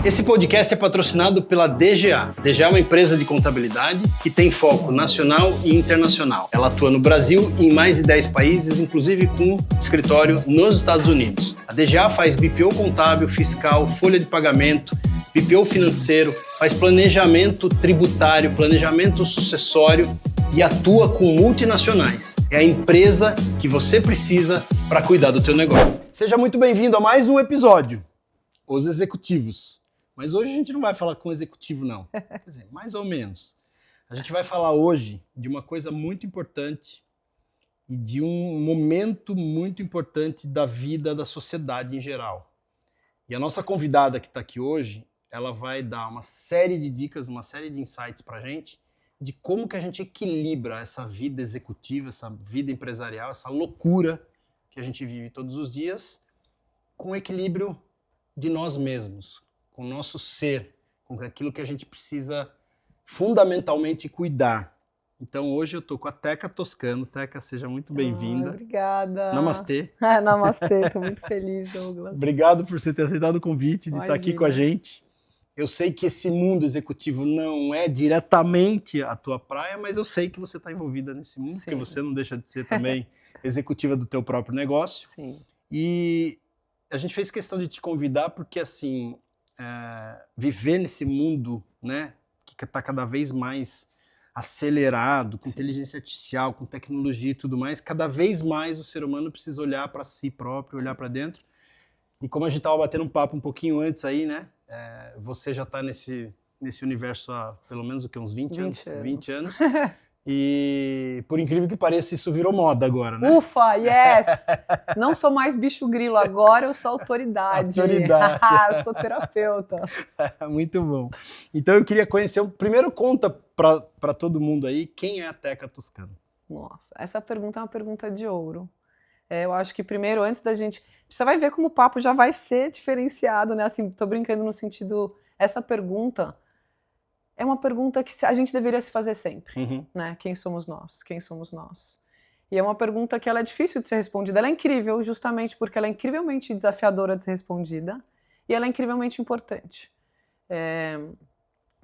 Esse podcast é patrocinado pela DGA. DGA é uma empresa de contabilidade que tem foco nacional e internacional. Ela atua no Brasil e em mais de 10 países, inclusive com escritório nos Estados Unidos. A DGA faz BPO contábil, fiscal, folha de pagamento, BPO financeiro, faz planejamento tributário, planejamento sucessório e atua com multinacionais. É a empresa que você precisa para cuidar do teu negócio. Seja muito bem-vindo a mais um episódio, Os Executivos. Mas hoje a gente não vai falar com executivo, não. Quer dizer, mais ou menos. A gente vai falar hoje de uma coisa muito importante e de um momento muito importante da vida da sociedade em geral. E a nossa convidada que está aqui hoje, ela vai dar uma série de dicas, uma série de insights para a gente de como que a gente equilibra essa vida executiva, essa vida empresarial, essa loucura que a gente vive todos os dias, com o equilíbrio de nós mesmos, com o nosso ser, com aquilo que a gente precisa fundamentalmente cuidar. Então hoje eu estou com a Teca Toscano. Teca, seja muito bem-vinda. Obrigada. Namastê. Namastê, estou muito feliz, Douglas. Obrigado por você ter aceitado o convite de estar aqui com a gente. Eu sei que esse mundo executivo não é diretamente a tua praia, mas eu sei que você está envolvida nesse mundo, porque você não deixa de ser também executiva do teu próprio negócio. Sim. E a gente fez questão de te convidar porque, assim, viver nesse mundo, né, que está cada vez mais acelerado, com inteligência artificial, com tecnologia e tudo mais, cada vez mais o ser humano precisa olhar para si próprio, olhar para dentro. E como a gente estava batendo um papo um pouquinho antes aí, né, você já está nesse universo há pelo menos o que, uns 20 anos? 20 anos. E, por incrível que pareça, isso virou moda agora, né? Ufa, yes! Não sou mais bicho grilo, agora eu sou autoridade. Eu sou terapeuta. Muito bom. Então eu queria conhecer, primeiro conta para todo mundo aí, quem é a Teca Toscano? Nossa, essa pergunta é uma pergunta de ouro. Eu acho que primeiro, antes da gente... Você vai ver como o papo já vai ser diferenciado, né? Assim, tô brincando no sentido... Essa pergunta... É uma pergunta que a gente deveria se fazer sempre, né? Quem somos nós? Quem somos nós? E é uma pergunta que ela é difícil de ser respondida. Ela é incrível, justamente porque ela é incrivelmente desafiadora de ser respondida e ela é incrivelmente importante.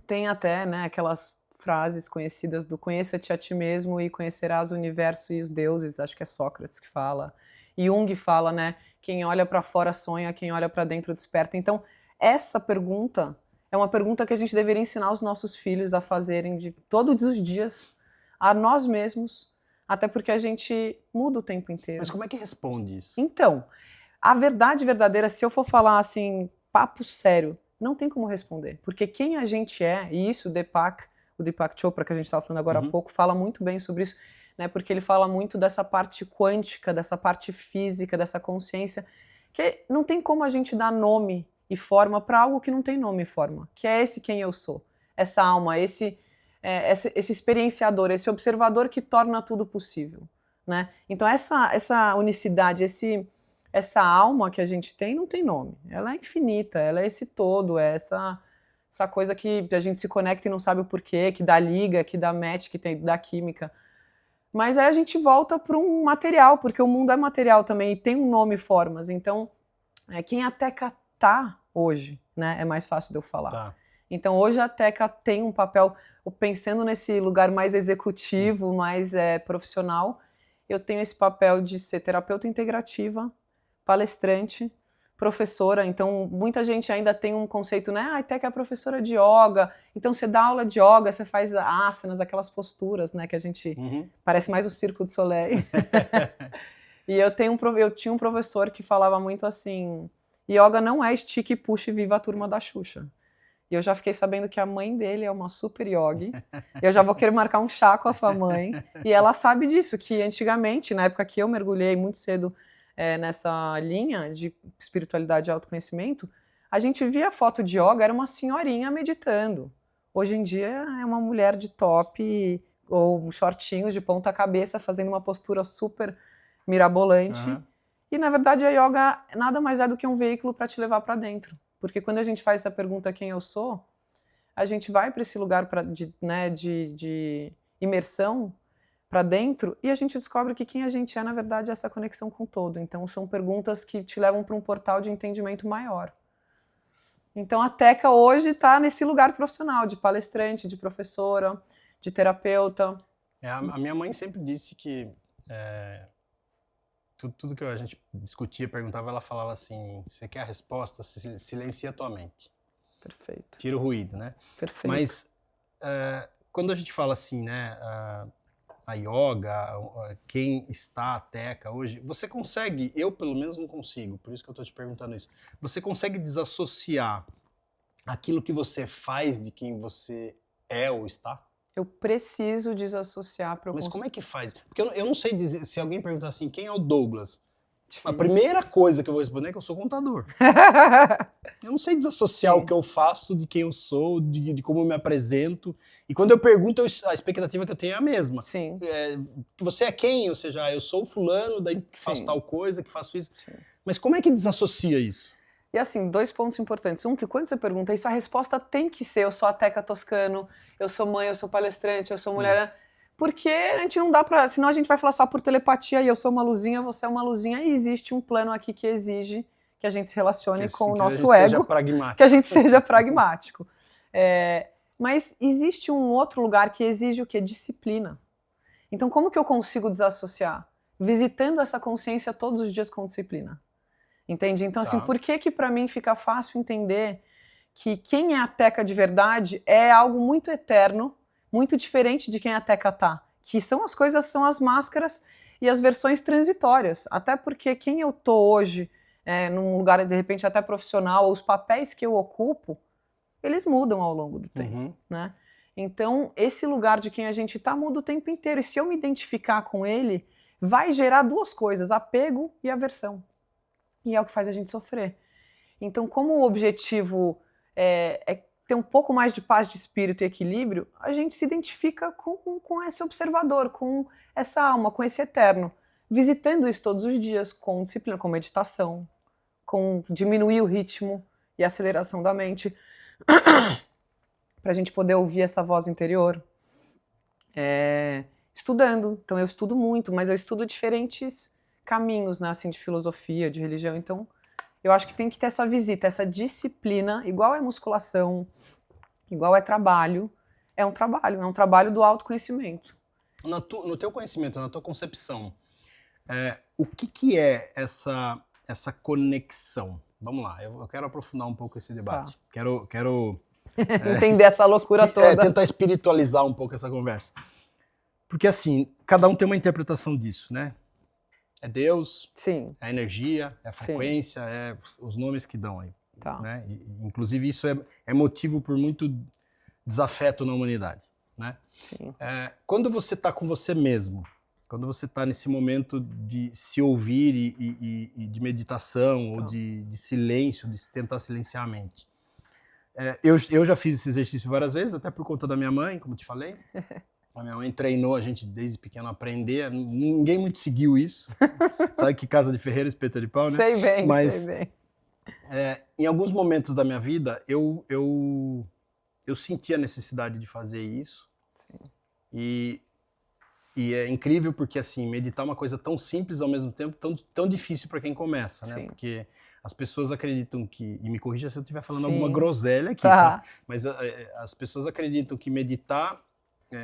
Tem até, né, aquelas frases conhecidas do conheça-te a ti mesmo e conhecerás o universo e os deuses, acho que é Sócrates que fala. E Jung fala, né, quem olha para fora sonha, quem olha para dentro desperta. Então, essa pergunta... É uma pergunta que a gente deveria ensinar os nossos filhos a fazerem de todos os dias, a nós mesmos, até porque a gente muda o tempo inteiro. Mas como é que responde isso? Então, a verdade verdadeira, se eu for falar assim, papo sério, não tem como responder. Porque quem a gente é, e isso o Deepak Chopra, que a gente estava falando agora há pouco, fala muito bem sobre isso, né, porque ele fala muito dessa parte quântica, dessa parte física, dessa consciência, que não tem como a gente dar nome e forma para algo que não tem nome e forma, que é esse quem eu sou, essa alma, esse experienciador, esse observador que torna tudo possível, né? Então essa unicidade, essa alma que a gente tem não tem nome, ela é infinita, ela é esse todo, é essa coisa que a gente se conecta e não sabe o porquê, que dá liga, que dá match, que dá química. Mas aí a gente volta para um material, porque o mundo é material também e tem um nome e formas, então quem a Teca tá hoje, né? É mais fácil de eu falar. Tá. Então hoje a Teca tem um papel, pensando nesse lugar mais executivo, mais profissional, eu tenho esse papel de ser terapeuta integrativa, palestrante, professora. Então muita gente ainda tem um conceito, né? A Teca é professora de yoga, então você dá aula de yoga, você faz asanas, aquelas posturas, né? Que a gente parece mais o Circo du Soleil. E eu tinha um professor que falava muito assim... Yoga não é estique, puxe e viva a turma da Xuxa. E eu já fiquei sabendo que a mãe dele é uma super yogi. Eu já vou querer marcar um chá com a sua mãe. E ela sabe disso, que antigamente, na época que eu mergulhei muito cedo nessa linha de espiritualidade e autoconhecimento, a gente via foto de yoga, era uma senhorinha meditando. Hoje em dia é uma mulher de top ou shortinhos de ponta cabeça fazendo uma postura super mirabolante. E, na verdade, a yoga nada mais é do que um veículo para te levar para dentro. Porque quando a gente faz essa pergunta, quem eu sou, a gente vai para esse lugar de imersão para dentro e a gente descobre que quem a gente é, na verdade, é essa conexão com o todo. Então, são perguntas que te levam para um portal de entendimento maior. Então a Teca hoje está nesse lugar profissional, de palestrante, de professora, de terapeuta. A minha mãe sempre disse que tudo que a gente discutia, perguntava, ela falava assim, você quer a resposta, silencia a tua mente. Perfeito. Tira o ruído, né? Perfeito. Mas quando a gente fala assim, né, a yoga, quem está a Teca hoje, você consegue, eu pelo menos não consigo, por isso que eu estou te perguntando isso, você consegue desassociar aquilo que você faz de quem você é ou está? Eu preciso desassociar para eu Mas como é que faz? Porque eu não sei dizer, se alguém perguntar assim, quem é o Douglas? Difícil. A primeira coisa que eu vou responder é que eu sou contador. Eu não sei desassociar o que eu faço de quem eu sou, de como eu me apresento. E quando eu pergunto, a expectativa que eu tenho é a mesma. Sim. Que você é quem? Ou seja, eu sou o fulano, daí que faço Sim. tal coisa, que faço isso. Sim. Mas como é que desassocia isso? E assim, 2 pontos importantes. Um, que quando você pergunta isso, a resposta tem que ser: eu sou a Teca Toscano, eu sou mãe, eu sou palestrante, eu sou mulher. Porque a gente não dá pra. Senão a gente vai falar só por telepatia e eu sou uma luzinha, você é uma luzinha, e existe um plano aqui que exige que a gente se relacione com o nosso ego. Que a gente seja pragmático. Mas existe um outro lugar que exige o quê? Disciplina. Então, como que eu consigo desassociar? Visitando essa consciência todos os dias com disciplina. Entende? Então, assim, por que pra mim fica fácil entender que quem é a Teca de verdade é algo muito eterno, muito diferente de quem a Teca tá. Que são as coisas, são as máscaras e as versões transitórias. Até porque quem eu tô hoje, num lugar, de repente, até profissional, os papéis que eu ocupo, eles mudam ao longo do tempo, né? Então, esse lugar de quem a gente tá muda o tempo inteiro. E se eu me identificar com ele, vai gerar 2 coisas, apego e aversão. E é o que faz a gente sofrer. Então, como o objetivo é ter um pouco mais de paz de espírito e equilíbrio, a gente se identifica com esse observador, com essa alma, com esse eterno, visitando isso todos os dias, com disciplina, com meditação, com diminuir o ritmo e a aceleração da mente, para a gente poder ouvir essa voz interior. Estudando. Então, eu estudo muito, mas eu estudo diferentes caminhos, né, assim, de filosofia, de religião. Então, eu acho que tem que ter essa visita, essa disciplina, igual é musculação, igual é trabalho. É um trabalho do autoconhecimento. No teu conhecimento, na tua concepção, o que é essa conexão? Vamos lá, eu quero aprofundar um pouco esse debate. Tá. Quero entender essa loucura toda. Tentar espiritualizar um pouco essa conversa. Porque assim, cada um tem uma interpretação disso, né? É Deus, sim, é a energia, é a frequência, é os nomes que dão aí. Tá. Né? Inclusive isso é motivo por muito desafeto na humanidade. Né? Sim. Quando você está com você mesmo, quando você está nesse momento de se ouvir e de meditação, ou de silêncio, de tentar silenciar a mente. Eu já fiz esse exercício várias vezes, até por conta da minha mãe, como te falei. A minha mãe treinou a gente desde pequeno a aprender, ninguém muito seguiu isso. Sabe que casa de ferreiro, espeta de pau, né? Sei bem, mas, sei bem. Em alguns momentos da minha vida, eu senti a necessidade de fazer isso. Sim. E é incrível porque, assim, meditar é uma coisa tão simples, ao mesmo tempo tão difícil para quem começa, né? Sim. Porque as pessoas acreditam que, e me corrija se eu estiver falando alguma groselha aqui, tá? Mas as pessoas acreditam que meditar,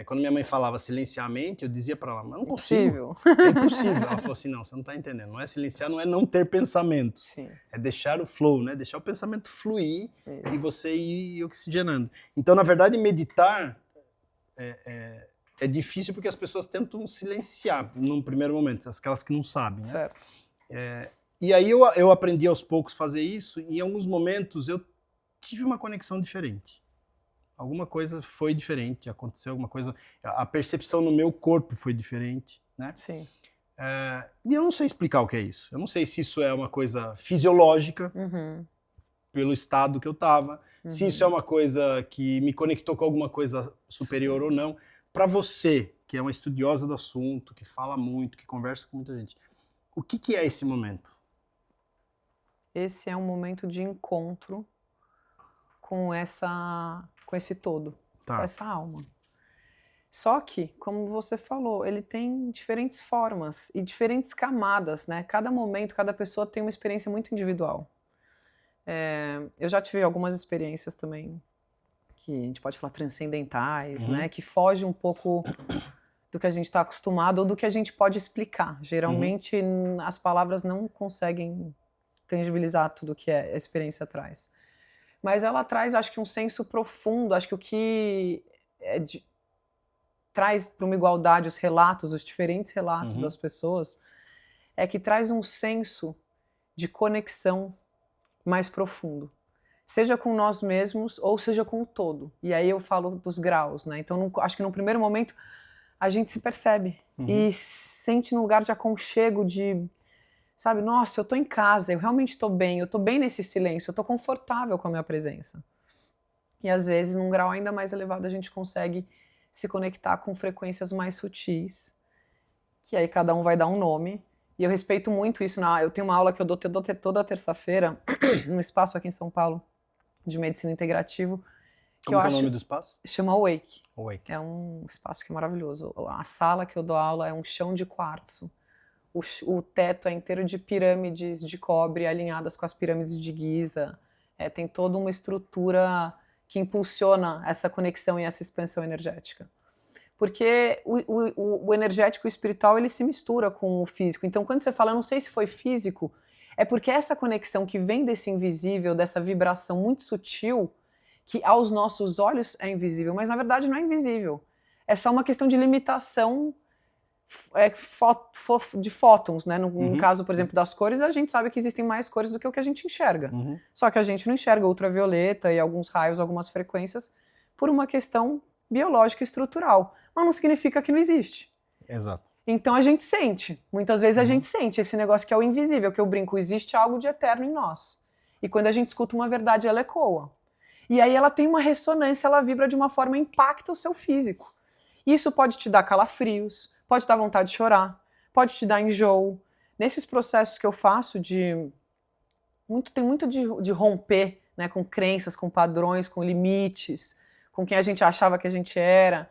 quando minha mãe falava silenciar a mente, eu dizia para ela, mas não consigo. É impossível. Ela falou assim, não, você não está entendendo. Não é silenciar, não é não ter pensamento. Sim. É deixar o flow, né? Deixar o pensamento fluir e você ir oxigenando. Então, na verdade, meditar é difícil porque as pessoas tentam silenciar num primeiro momento, aquelas que não sabem, né? Certo. E aí eu aprendi aos poucos a fazer isso e em alguns momentos eu tive uma conexão diferente. Alguma coisa foi diferente, aconteceu alguma coisa, a percepção no meu corpo foi diferente, né? Sim. E eu não sei explicar o que é isso. Eu não sei se isso é uma coisa fisiológica, pelo estado que eu estava, se isso é uma coisa que me conectou com alguma coisa superior ou não. Para você, que é uma estudiosa do assunto, que fala muito, que conversa com muita gente, o que é esse momento? Esse é um momento de encontro com esse todo, com essa alma. Só que, como você falou, ele tem diferentes formas e diferentes camadas, né? Cada momento, cada pessoa tem uma experiência muito individual. Eu já tive algumas experiências também, que a gente pode falar transcendentais, né? Que foge um pouco do que a gente está acostumado ou do que a gente pode explicar. Geralmente as palavras não conseguem tangibilizar tudo que a experiência traz. Mas ela traz, acho que um senso profundo, acho que o que traz para uma igualdade os relatos, os diferentes relatos das pessoas, é que traz um senso de conexão mais profundo. Seja com nós mesmos ou seja com o todo. E aí eu falo dos graus, né? Então acho que no primeiro momento a gente se percebe e sente num lugar de aconchego, de, sabe, nossa, eu tô em casa, eu realmente tô bem, eu tô bem nesse silêncio, eu tô confortável com a minha presença. E às vezes, num grau ainda mais elevado, a gente consegue se conectar com frequências mais sutis, que aí cada um vai dar um nome. E eu respeito muito isso. Eu tenho uma aula que eu dou toda terça-feira, num espaço aqui em São Paulo, de medicina integrativo. Como é o nome do espaço? Chama Awake. Awake. É um espaço que é maravilhoso. A sala que eu dou aula é um chão de quartzo. O teto é inteiro de pirâmides de cobre alinhadas com as pirâmides de Giza. Tem toda uma estrutura que impulsiona essa conexão e essa expansão energética. Porque o energético e o espiritual, ele se mistura com o físico. Então, quando você fala, eu não sei se foi físico, é porque essa conexão que vem desse invisível, dessa vibração muito sutil, que aos nossos olhos é invisível, mas na verdade não é invisível. É só uma questão de limitação de fótons, né? No caso, por exemplo, das cores, a gente sabe que existem mais cores do que o que a gente enxerga. Só que a gente não enxerga ultravioleta e alguns raios, algumas frequências, por uma questão biológica e estrutural. Mas não significa que não existe. Exato. Então a gente sente. Muitas vezes a gente sente esse negócio que é o invisível, que eu brinco, existe algo de eterno em nós. E quando a gente escuta uma verdade, ela ecoa. E aí ela tem uma ressonância, ela vibra de uma forma, impacta o seu físico. Isso pode te dar calafrios, pode dar vontade de chorar, pode te dar enjoo. Nesses processos que eu faço tem muito de romper, né, com crenças, com padrões, com limites, com quem a gente achava que a gente era.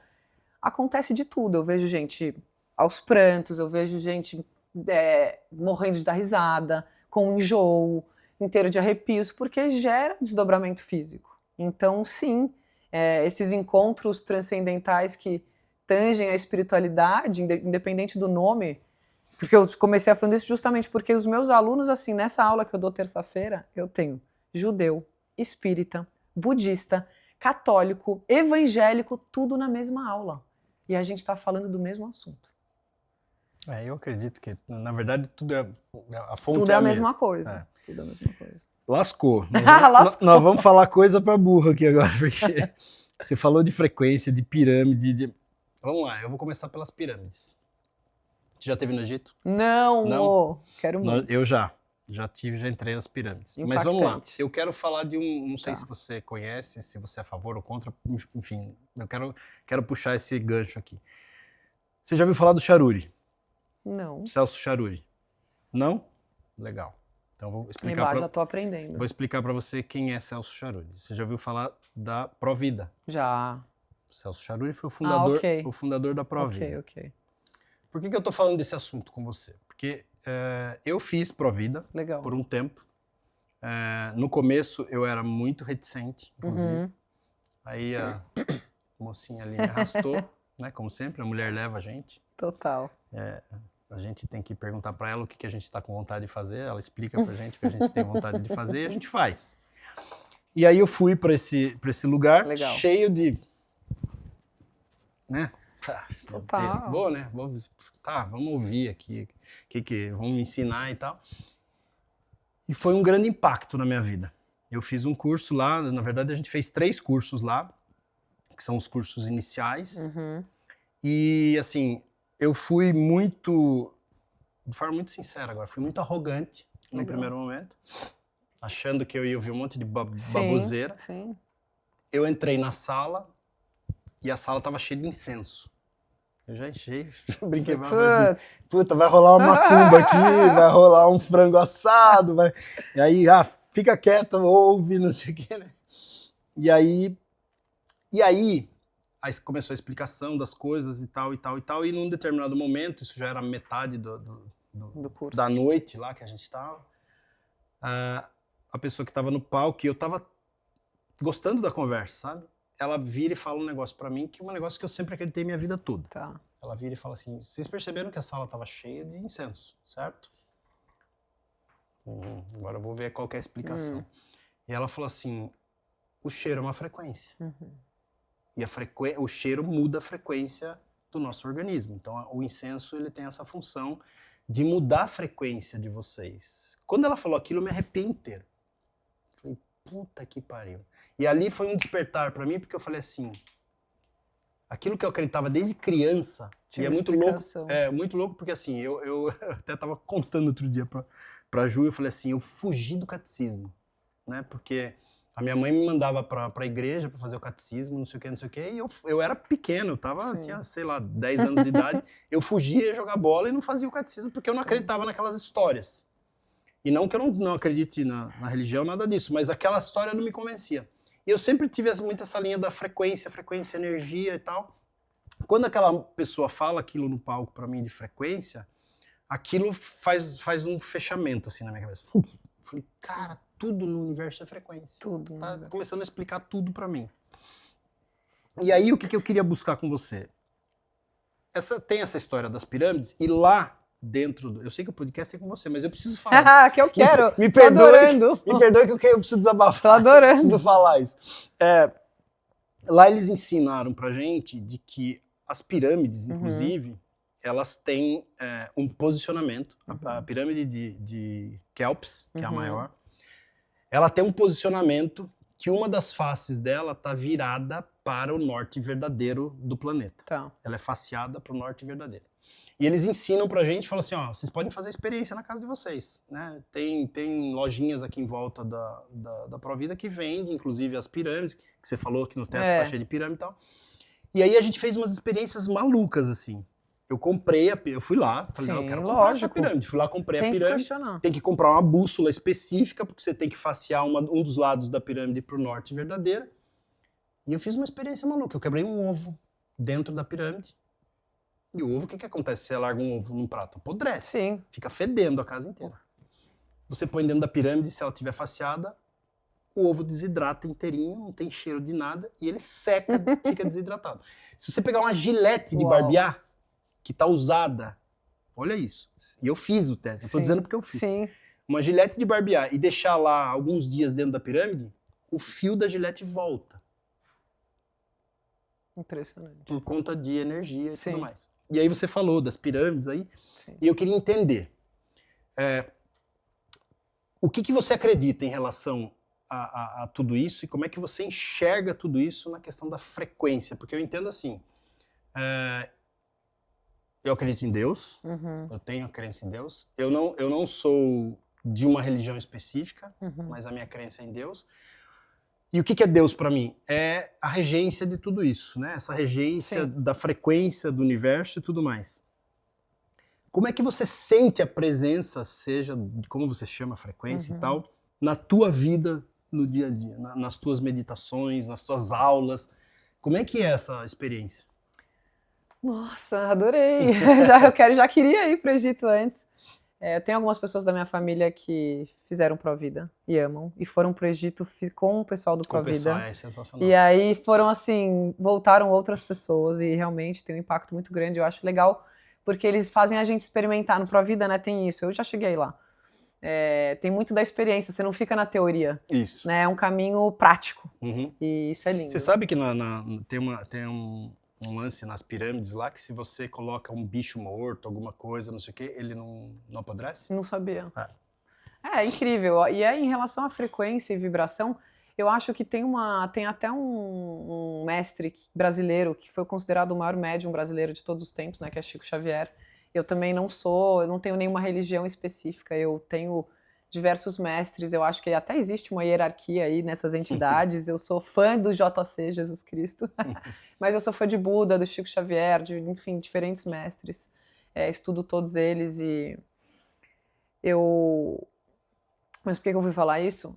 Acontece de tudo. Eu vejo gente aos prantos, eu vejo gente morrendo de dar risada, com enjoo, inteiro de arrepios, porque gera desdobramento físico. Então, sim, esses encontros transcendentais que tangem a espiritualidade, independente do nome, porque eu comecei a falar isso justamente porque os meus alunos, assim, nessa aula que eu dou terça-feira, eu tenho judeu, espírita, budista, católico, evangélico, tudo na mesma aula. E a gente está falando do mesmo assunto. Eu acredito que, na verdade, tudo é a fonte. Tudo é a mesma coisa. Tudo é a mesma coisa. Lascou. Lascou. Nós vamos falar coisa pra burro aqui agora, porque você falou de frequência, de pirâmide. Vamos lá, eu vou começar pelas pirâmides. Você já esteve no Egito? Não? Quero muito. Eu já entrei nas pirâmides. Impactante. Mas vamos lá, eu quero falar de não sei se você conhece, se você é a favor ou contra, enfim, eu quero puxar esse gancho aqui. Você já ouviu falar do Charuri? Não. Celso Charuri? Não? Legal. Então vou explicar já estou aprendendo. Vou explicar para você quem é Celso Charuri. Você já ouviu falar da Provida? Já. Celso Charuri foi o fundador da Provida. Ok. Por que eu estou falando desse assunto com você? Porque eu fiz Provida por um tempo. No começo eu era muito reticente, inclusive. Aí a mocinha ali me arrastou, né? Como sempre, a mulher leva a gente. Total. A gente tem que perguntar para ela o que a gente está com vontade de fazer, ela explica pra gente o que a gente tem vontade de fazer e a gente faz. E aí eu fui para esse lugar cheio de... né? Total. Boa, né? Vamos ouvir aqui, vamos me ensinar e tal. E foi um grande impacto na minha vida. Eu fiz um curso lá, na verdade a gente fez 3 cursos lá, que são os cursos iniciais. E assim, eu fui de forma muito sincera agora, fui muito arrogante no primeiro momento, achando que eu ia ouvir um monte de baboseira. Sim. Eu entrei na sala e a sala estava cheia de incenso. Eu já enchei, brinquei, assim, puta, vai rolar uma macumba aqui, vai rolar um frango assado, e aí, fica quieto, ouve, não sei o quê, né? E aí começou a explicação das coisas e tal, e num determinado momento, isso já era metade do curso, da noite lá que a gente estava, a pessoa que estava no palco, e eu estava gostando da conversa, sabe? Ela vira e fala um negócio para mim, que é um negócio que eu sempre acreditei minha vida toda. Tá. Ela vira e fala assim, vocês perceberam que a sala estava cheia de incenso, certo? Agora eu vou ver qual que é a explicação. E ela falou assim, o cheiro é uma frequência. E o cheiro muda a frequência do nosso organismo. Então o incenso ele tem essa função de mudar a frequência de vocês. Quando ela falou aquilo, eu me arrepiei inteiro. Falei, puta que pariu. E ali foi um despertar para mim, porque eu falei assim, aquilo que eu acreditava desde criança, e é muito louco, porque assim, eu até tava contando outro dia pra Ju, eu falei assim, eu fugi do catecismo, né, porque a minha mãe me mandava pra igreja pra fazer o catecismo, não sei o que, e eu era pequeno, tinha, sei lá, 10 anos de idade, eu fugia, ia jogar bola e não fazia o catecismo, porque eu não acreditava naquelas histórias. E não que eu não acredite na religião, nada disso, mas aquela história não me convencia. E eu sempre tive muito essa linha da frequência, energia e tal. Quando aquela pessoa fala aquilo no palco pra mim de frequência, aquilo faz um fechamento assim na minha cabeça. Falei, cara, tudo no universo é frequência. Tudo. Tá começando a explicar tudo pra mim. E aí, o que eu queria buscar com você? Tem essa história das pirâmides, e lá dentro eu sei que o podcast é com você, mas eu preciso falar. Que eu quero. Me perdoe que eu preciso desabafar. Tô adorando. Preciso falar isso. Lá eles ensinaram pra gente de que as pirâmides, inclusive, elas têm um posicionamento. A pirâmide de Kelps, que é a maior, ela tem um posicionamento que uma das faces dela está virada para o norte verdadeiro do planeta. Tá. Ela é faceada para o norte verdadeiro. E eles ensinam pra gente, falam assim, ó, vocês podem fazer experiência na casa de vocês, né? Tem lojinhas aqui em volta da Provida que vende, inclusive as pirâmides, que você falou que no teto tá cheio de pirâmide e tal. E aí a gente fez umas experiências malucas, assim. Eu fui lá, falei, eu quero comprar essa pirâmide. Fui lá, comprei a pirâmide. Tem que comprar uma bússola específica, porque você tem que facear um dos lados da pirâmide pro norte verdadeira. E eu fiz uma experiência maluca. Eu quebrei um ovo dentro da pirâmide. E o ovo, o que acontece se você larga um ovo num prato? Apodrece. Sim. Fica fedendo a casa inteira. Você põe dentro da pirâmide, se ela estiver faceada, o ovo desidrata inteirinho, não tem cheiro de nada, e ele seca, fica desidratado. Se você pegar uma gilete de barbear, que está usada, olha isso. E eu fiz o teste, eu tô dizendo porque eu fiz. Sim. Uma gilete de barbear e deixar lá alguns dias dentro da pirâmide, o fio da gilete volta. Impressionante. Por conta de energia e tudo mais. E aí você falou das pirâmides aí, e eu queria entender o que você acredita em relação a tudo isso e como é que você enxerga tudo isso na questão da frequência, porque eu entendo assim, eu acredito em Deus, eu tenho a crença em Deus, eu não sou de uma religião específica, mas a minha crença é em Deus. E o que é Deus para mim? É a regência de tudo isso, né? Essa regência da frequência do universo e tudo mais. Como é que você sente a presença, seja como você chama a frequência e tal, na tua vida, no dia a dia, nas tuas meditações, nas tuas aulas? Como é que é essa experiência? Nossa, adorei! Já queria ir para o Egito antes. Eu tenho algumas pessoas da minha família que fizeram Provida e amam, e foram pro Egito com o pessoal do Provida. É sensacional. E aí foram assim, voltaram outras pessoas e realmente tem um impacto muito grande. Eu acho legal, porque eles fazem a gente experimentar. No Provida, né, tem isso, eu já cheguei lá. Tem muito da experiência, você não fica na teoria. Isso. Né, é um caminho prático, e isso é lindo. Você sabe que tem um lance nas pirâmides lá, que se você coloca um bicho morto, alguma coisa, não sei o que, ele não apodrece? Não sabia. É incrível. E aí, em relação à frequência e vibração, eu acho que tem até um mestre brasileiro que foi considerado o maior médium brasileiro de todos os tempos, né, que é Chico Xavier. Eu também eu não tenho nenhuma religião específica, eu tenho diversos mestres, eu acho que até existe uma hierarquia aí nessas entidades. Eu sou fã do JC, Jesus Cristo, mas eu sou fã de Buda, do Chico Xavier, enfim, diferentes mestres. Estudo todos eles e Mas por que eu fui falar isso?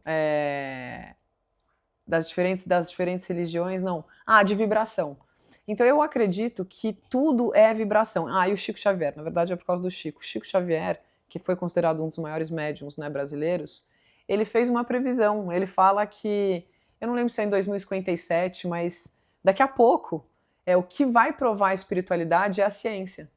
Das diferentes religiões, não. De vibração. Então eu acredito que tudo é vibração. E o Chico Xavier, na verdade é por causa do Chico. Chico Xavier, que foi considerado um dos maiores médiums, né, brasileiros, ele fez uma previsão. Ele fala que, eu não lembro se é em 2057, mas daqui a pouco, o que vai provar a espiritualidade é a ciência.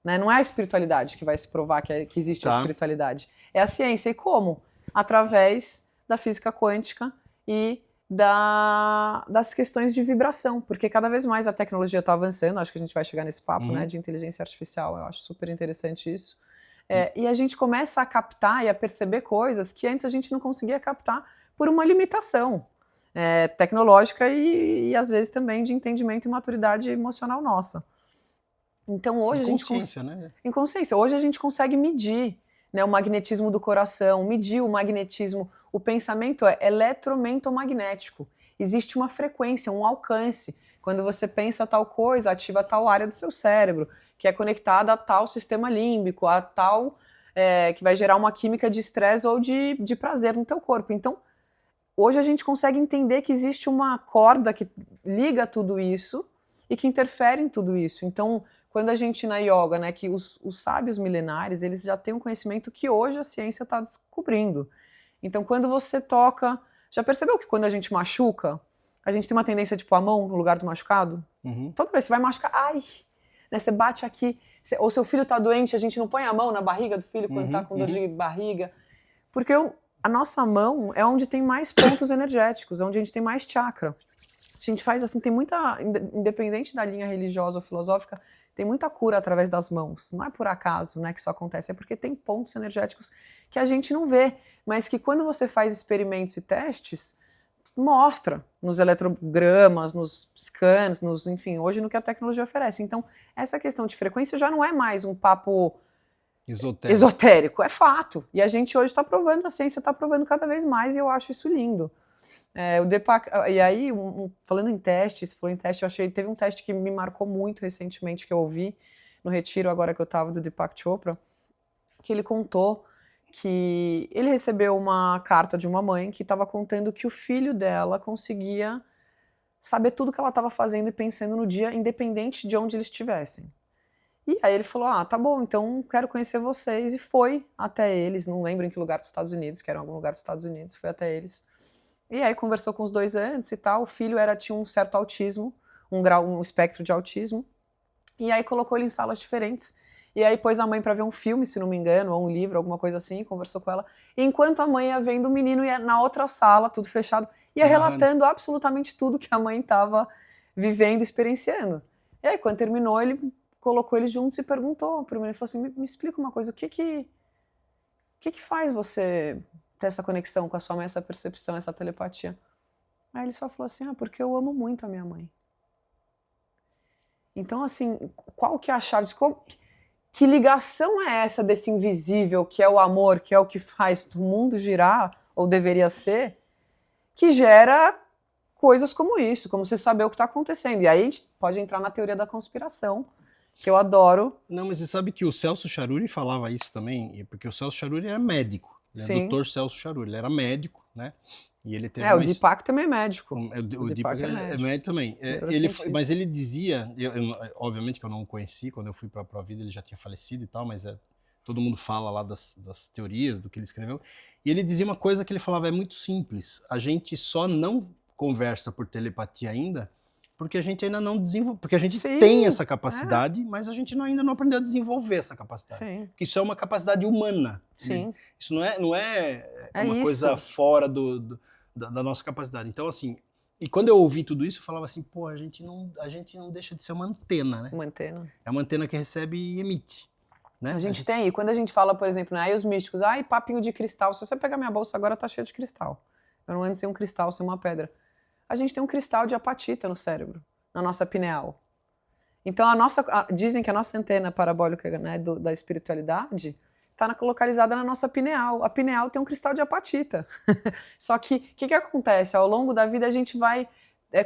Né? Não é a espiritualidade que vai se provar que existe a espiritualidade. É a ciência. E como? Através da física quântica e das questões de vibração. Porque cada vez mais a tecnologia está avançando. Acho que a gente vai chegar nesse papo, né, de inteligência artificial. Eu acho super interessante isso. E a gente começa a captar e a perceber coisas que antes a gente não conseguia captar por uma limitação tecnológica e às vezes também de entendimento e maturidade emocional nossa. Então hoje em consciência, hoje a gente consegue medir, né, o magnetismo do coração, medir o magnetismo, o pensamento é eletromentomagnético. Existe uma frequência, um alcance. Quando você pensa tal coisa, ativa tal área do seu cérebro, que é conectada a tal sistema límbico, a tal que vai gerar uma química de estresse ou de prazer no teu corpo. Então, hoje a gente consegue entender que existe uma corda que liga tudo isso e que interfere em tudo isso. Então, quando a gente na yoga, né, que os sábios milenares, eles já têm um conhecimento que hoje a ciência está descobrindo. Então, quando você toca... Já percebeu que quando a gente machuca, a gente tem uma tendência de pôr a mão no lugar do machucado? Toda vez que você vai machucar, ai... Né, você bate aqui, ou seu filho está doente, a gente não põe a mão na barriga do filho quando está com dor de barriga. Porque a nossa mão é onde tem mais pontos energéticos, é onde a gente tem mais chakra. A gente faz assim, tem muita... Independente da linha religiosa ou filosófica, tem muita cura através das mãos. Não é por acaso, né, que isso acontece, é porque tem pontos energéticos que a gente não vê, mas que quando você faz experimentos e testes, mostra nos eletrogramas, nos scans, enfim, hoje no que a tecnologia oferece. Então, essa questão de frequência já não é mais um papo esotérico, é fato. E a gente hoje está provando, a ciência está provando cada vez mais e eu acho isso lindo. O Deepak, e aí, falando em testes, eu achei, teve um teste que me marcou muito recentemente, que eu ouvi no retiro, agora que eu estava, do Deepak Chopra, que ele contou que ele recebeu uma carta de uma mãe que estava contando que o filho dela conseguia saber tudo que ela estava fazendo e pensando no dia, independente de onde eles estivessem. E aí ele falou, tá bom, então quero conhecer vocês, e foi até eles, não lembro em que lugar dos Estados Unidos, que era em algum lugar dos Estados Unidos, foi até eles. E aí conversou com os dois antes e tal, o filho tinha um certo autismo, um espectro de autismo, e aí colocou ele em salas diferentes, e aí pôs a mãe para ver um filme, se não me engano, ou um livro, alguma coisa assim, conversou com ela, e enquanto a mãe ia vendo, o menino ia na outra sala, tudo fechado, ia relatando absolutamente tudo que a mãe estava vivendo, experienciando. E aí quando terminou, ele colocou eles juntos e perguntou para o menino, ele falou assim, me explica uma coisa, o que faz você ter essa conexão com a sua mãe, essa percepção, essa telepatia? Aí ele só falou assim, porque eu amo muito a minha mãe. Então, assim, qual que é a chave? Que ligação é essa desse invisível, que é o amor, que é o que faz o mundo girar, ou deveria ser, que gera coisas como isso, como você saber o que está acontecendo. E aí a gente pode entrar na teoria da conspiração, que eu adoro. Não, mas você sabe que o Celso Charuri falava isso também, porque o Celso Charuri era médico. Ele é Dr. Celso Charuri, ele era médico, né? E ele teve o Deepak também é médico. O Deepak é médico também. Mas ele dizia, obviamente que eu não conheci, quando eu fui para a Prova Vida ele já tinha falecido e tal, mas todo mundo fala lá das teorias, do que ele escreveu. E ele dizia uma coisa que ele falava, é muito simples, a gente só não conversa por telepatia ainda, porque a gente ainda não desenvolve, porque a gente tem essa capacidade, mas a gente ainda não aprendeu a desenvolver essa capacidade. Porque isso é uma capacidade humana. Isso não é uma coisa fora da nossa capacidade. Então, assim, e quando eu ouvi tudo isso, eu falava assim, pô, a gente não deixa de ser uma antena, né? Uma antena. É uma antena que recebe e emite. Né? A gente tem, e quando a gente fala, por exemplo, aí os místicos, papinho de cristal, se você pegar minha bolsa agora, tá cheia de cristal. Eu não ando sem um cristal, sem uma pedra. A gente tem um cristal de apatita no cérebro, na nossa pineal. Então, dizem que a nossa antena parabólica, né, da espiritualidade está localizada na nossa pineal. A pineal tem um cristal de apatita. Só que, o que acontece? Ao longo da vida, a gente vai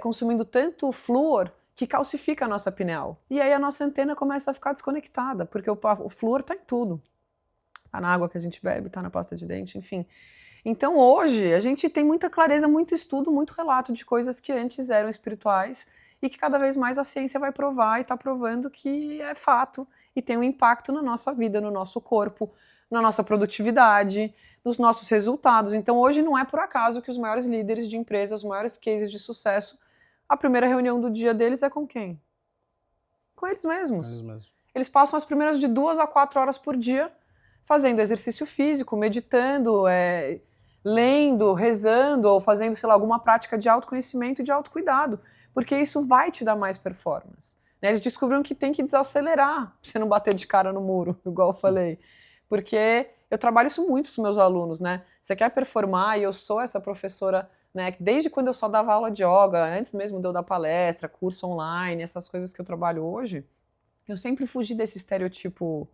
consumindo tanto flúor que calcifica a nossa pineal. E aí a nossa antena começa a ficar desconectada, porque o flúor está em tudo. Está na água que a gente bebe, está na pasta de dente, enfim. Então hoje a gente tem muita clareza, muito estudo, muito relato de coisas que antes eram espirituais e que cada vez mais a ciência vai provar e está provando que é fato e tem um impacto na nossa vida, no nosso corpo, na nossa produtividade, nos nossos resultados. Então, hoje não é por acaso que os maiores líderes de empresas, os maiores cases de sucesso, a primeira reunião do dia deles é com quem? Com eles mesmos. Eles passam as primeiras de 2 a 4 horas por dia fazendo exercício físico, meditando, lendo, rezando ou fazendo, sei lá, alguma prática de autoconhecimento e de autocuidado, porque isso vai te dar mais performance. Né? Eles descobriram que tem que desacelerar pra você não bater de cara no muro, igual eu falei, porque eu trabalho isso muito com os meus alunos, né? Você quer performar e eu sou essa professora, né? Desde quando eu só dava aula de yoga, antes mesmo de eu dar palestra, curso online, essas coisas que eu trabalho hoje, eu sempre fugi desse estereotipo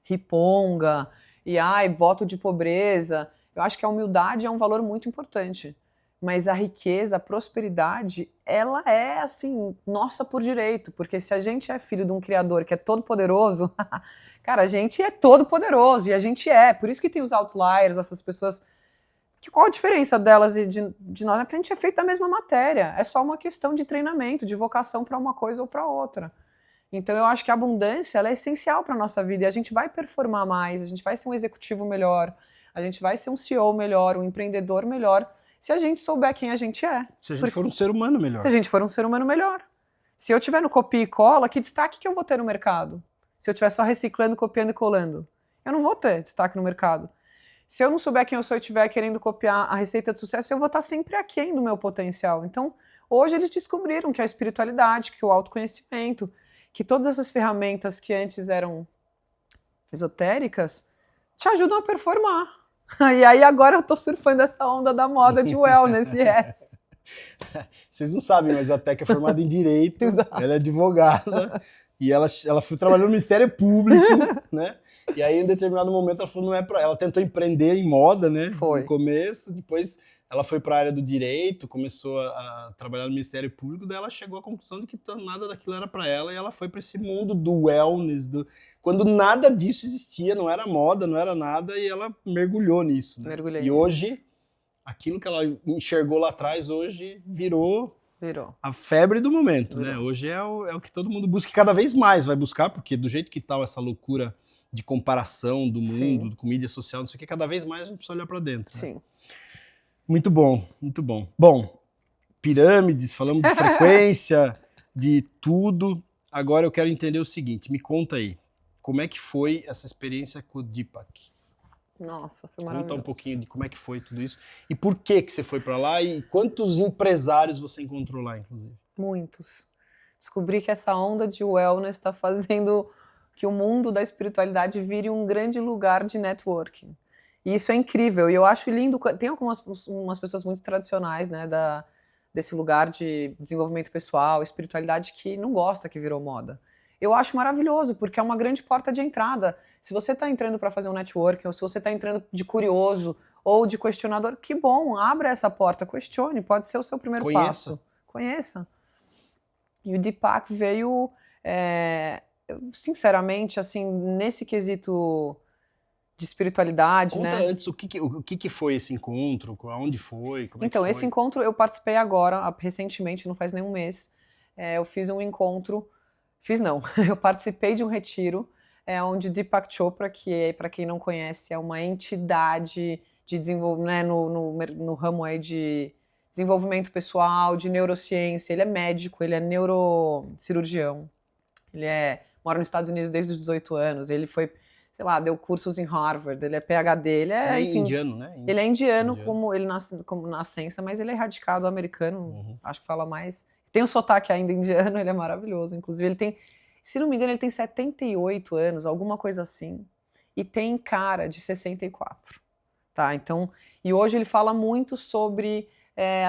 riponga e voto de pobreza. Eu acho que a humildade é um valor muito importante, mas a riqueza, a prosperidade, ela é assim, nossa por direito, porque se a gente é filho de um criador que é todo poderoso, cara, a gente é todo poderoso e a gente por isso que tem os outliers, essas pessoas, qual a diferença delas e de nós? A gente é feito da mesma matéria, é só uma questão de treinamento, de vocação para uma coisa ou para outra. Então eu acho que a abundância ela é essencial para a nossa vida e a gente vai performar mais, a gente vai ser um executivo melhor, a gente vai ser um CEO melhor, um empreendedor melhor, se a gente souber quem a gente é. Se a gente for um ser humano melhor. Se a gente for um ser humano melhor. Se eu tiver no copia e cola, que destaque que eu vou ter no mercado? Se eu estiver só reciclando, copiando e colando, eu não vou ter destaque no mercado. Se eu não souber quem eu sou e estiver querendo copiar a receita de sucesso, eu vou estar sempre aquém do meu potencial. Então, hoje eles descobriram que a espiritualidade, que o autoconhecimento, que todas essas ferramentas que antes eram esotéricas te ajudam a performar. E aí agora eu tô surfando essa onda da moda de wellness, yes. Vocês não sabem, mas a Teca é formada em Direito, ela é advogada, e ela foi trabalhando no Ministério Público, né? E aí em determinado momento ela falou, não é pra ela. Ela tentou empreender em moda, né? Foi. No começo, depois ela foi para a área do direito, começou a trabalhar no Ministério Público, daí ela chegou à conclusão de que nada daquilo era para ela e ela foi para esse mundo do wellness, quando nada disso existia, não era moda, não era nada, e ela mergulhou nisso. Né? Mergulhei. E hoje, aquilo que ela enxergou lá atrás, hoje virou a febre do momento. Né? Hoje é o que todo mundo busca, e cada vez mais vai buscar, porque do jeito que está essa loucura de comparação do mundo, com mídia social, não sei o que, cada vez mais a gente precisa olhar para dentro. Né? Sim. Muito bom, muito bom. Bom, pirâmides, falamos de frequência, de tudo. Agora eu quero entender o seguinte, me conta aí, como é que foi essa experiência com o Deepak? Nossa, foi maravilhoso. Conta um pouquinho de como é que foi tudo isso. E por que você foi para lá e quantos empresários você encontrou lá, inclusive? Muitos. Descobri que essa onda de wellness está fazendo que o mundo da espiritualidade vire um grande lugar de networking. E isso é incrível, e eu acho lindo, tem umas pessoas muito tradicionais, né, desse lugar de desenvolvimento pessoal, espiritualidade, que não gosta que virou moda. Eu acho maravilhoso, porque é uma grande porta de entrada. Se você está entrando para fazer um networking, ou se você está entrando de curioso, ou de questionador, que bom, abra essa porta, questione, pode ser o seu primeiro passo. Conheça. E o Deepak veio, sinceramente, assim, nesse quesito de espiritualidade, Conta né? antes o que foi esse encontro, aonde foi, como então, é que foi? Esse encontro eu participei agora, recentemente, não faz nenhum mês. Eu fiz um encontro, eu participei de um retiro, onde Deepak Chopra, que para quem não conhece, é uma entidade de desenvolvimento, né, no ramo aí de desenvolvimento pessoal, de neurociência, ele é médico, ele é neurocirurgião, ele mora nos Estados Unidos desde os 18 anos, ele foi, sei lá, deu cursos em Harvard, ele é PhD, ele enfim, indiano, né? Ele é indiano, como ele como nascença, mas ele é radicado americano, acho que fala mais. Tem um sotaque ainda indiano, ele é maravilhoso. Inclusive, ele tem, se não me engano, ele tem 78 anos, alguma coisa assim, e tem cara de 64. Tá? Então, e hoje ele fala muito sobre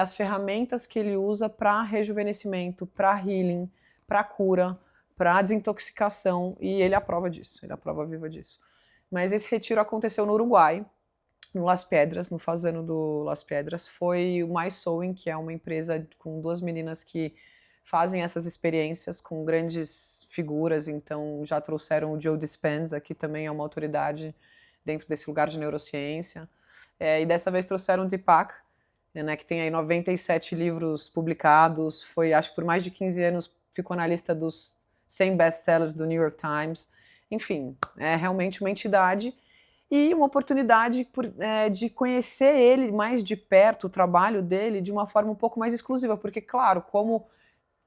as ferramentas que ele usa para rejuvenescimento, para healing, para cura, para desintoxicação, e ele é a prova disso, ele é a prova viva disso. Mas esse retiro aconteceu no Uruguai, no Las Pedras, no fazano do Las Pedras. Foi o My Sewing, que é uma empresa com 2 meninas que fazem essas experiências com grandes figuras, então já trouxeram o Joe Dispenza, que também é uma autoridade dentro desse lugar de neurociência, e dessa vez trouxeram o Deepak, né, que tem aí 97 livros publicados, foi, acho que por mais de 15 anos, ficou na lista dos 100 best-sellers do New York Times, enfim, é realmente uma entidade. e uma oportunidade de conhecer ele mais de perto, o trabalho dele, de uma forma um pouco mais exclusiva, porque, claro, como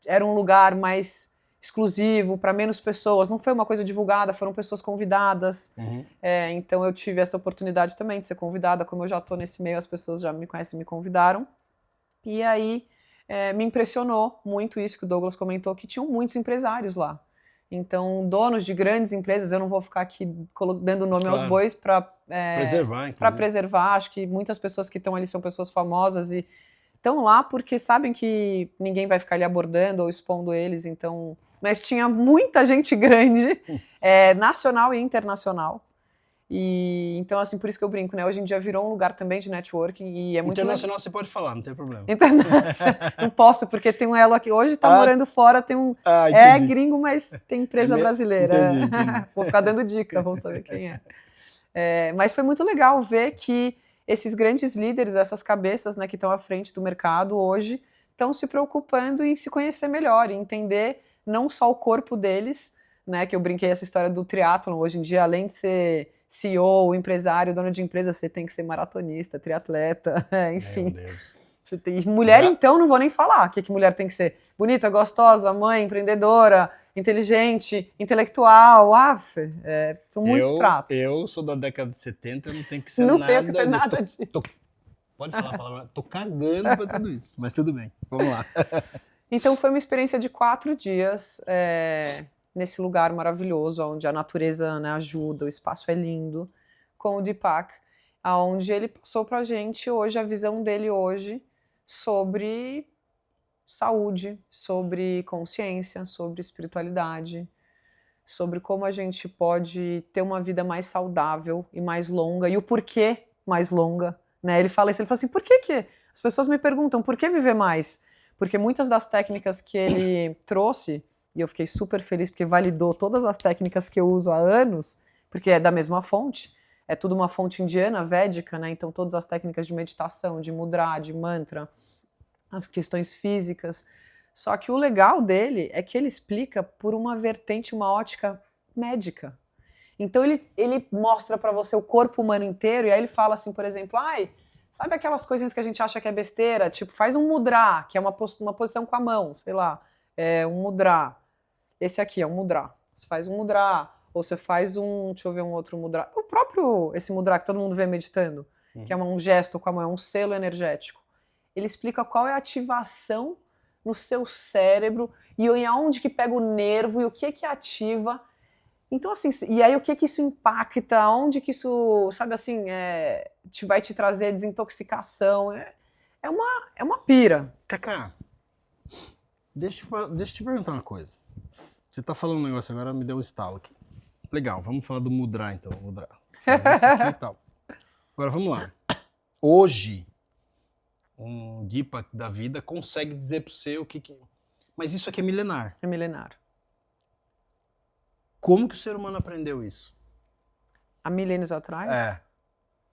era um lugar mais exclusivo, para menos pessoas, não foi uma coisa divulgada, foram pessoas convidadas, então eu tive essa oportunidade também de ser convidada, como eu já estou nesse meio, as pessoas já me conhecem e me convidaram, e aí me impressionou muito isso que o Douglas comentou, que tinham muitos empresários lá. Então, donos de grandes empresas, eu não vou ficar aqui dando nome aos bois para preservar. Acho que muitas pessoas que estão ali são pessoas famosas e estão lá porque sabem que ninguém vai ficar ali abordando ou expondo eles. Então, mas tinha muita gente grande, nacional e internacional. E então, assim, por isso que eu brinco, né? Hoje em dia virou um lugar também de networking e é muito internacional. Você pode falar, não tem problema. Não posso, porque tem um elo aqui. Hoje tá morando fora, tem um gringo, mas tem empresa brasileira. Entendi. Vou ficar dando dica, vamos saber quem é. Mas foi muito legal ver que esses grandes líderes, essas cabeças, né, que estão à frente do mercado hoje, estão se preocupando em se conhecer melhor, em entender não só o corpo deles, né? Que eu brinquei essa história do triatlon. Hoje em dia, além de ser CEO, empresário, dono de empresa, você tem que ser maratonista, triatleta, enfim. Meu Deus. Você tem... Mulher, então, não vou nem falar. O que mulher tem que ser? Bonita, gostosa, mãe, empreendedora, inteligente, intelectual. São muitos pratos. Eu sou da década de 70, eu não tenho que ser nada disso. Pode falar a palavra? Tô cagando pra tudo isso, mas tudo bem. Vamos lá. Então, foi uma experiência de 4 dias... nesse lugar maravilhoso, onde a natureza, né, ajuda, o espaço é lindo, com o Deepak, onde ele passou pra gente hoje, a visão dele hoje, sobre saúde, sobre consciência, sobre espiritualidade, sobre como a gente pode ter uma vida mais saudável e mais longa, e o porquê mais longa, né? Ele fala isso, ele fala assim, por que as pessoas me perguntam, por que viver mais? Porque muitas das técnicas que ele trouxe, e eu fiquei super feliz porque validou todas as técnicas que eu uso há anos, porque é da mesma fonte, é tudo uma fonte indiana, védica, né? Então todas as técnicas de meditação, de mudra, de mantra, as questões físicas. Só que o legal dele é que ele explica por uma vertente, uma ótica médica. Então ele mostra para você o corpo humano inteiro, e aí ele fala assim, por exemplo, sabe aquelas coisinhas que a gente acha que é besteira? Tipo, faz um mudra, que é uma posição com a mão, sei lá, um mudra. Esse aqui é um mudra. Você faz um mudra, ou você faz deixa eu ver um outro mudra. O próprio, esse mudra que todo mundo vê meditando, que é um gesto com a mão, é um selo energético. Ele explica qual é a ativação no seu cérebro e aonde que pega o nervo e o que ativa. Então, assim, e aí o que isso impacta, onde que isso, sabe assim, vai te trazer desintoxicação. É uma pira. Cacá, deixa eu te perguntar uma coisa. Você tá falando um negócio agora, me deu um estalo aqui. Legal, vamos falar do mudra então. Mudra. Fazer isso aqui e tal. Agora vamos lá. Hoje, um Deepak da vida consegue dizer para você o que... Mas isso aqui é milenar. É milenar. Como que o ser humano aprendeu isso? Há milênios atrás?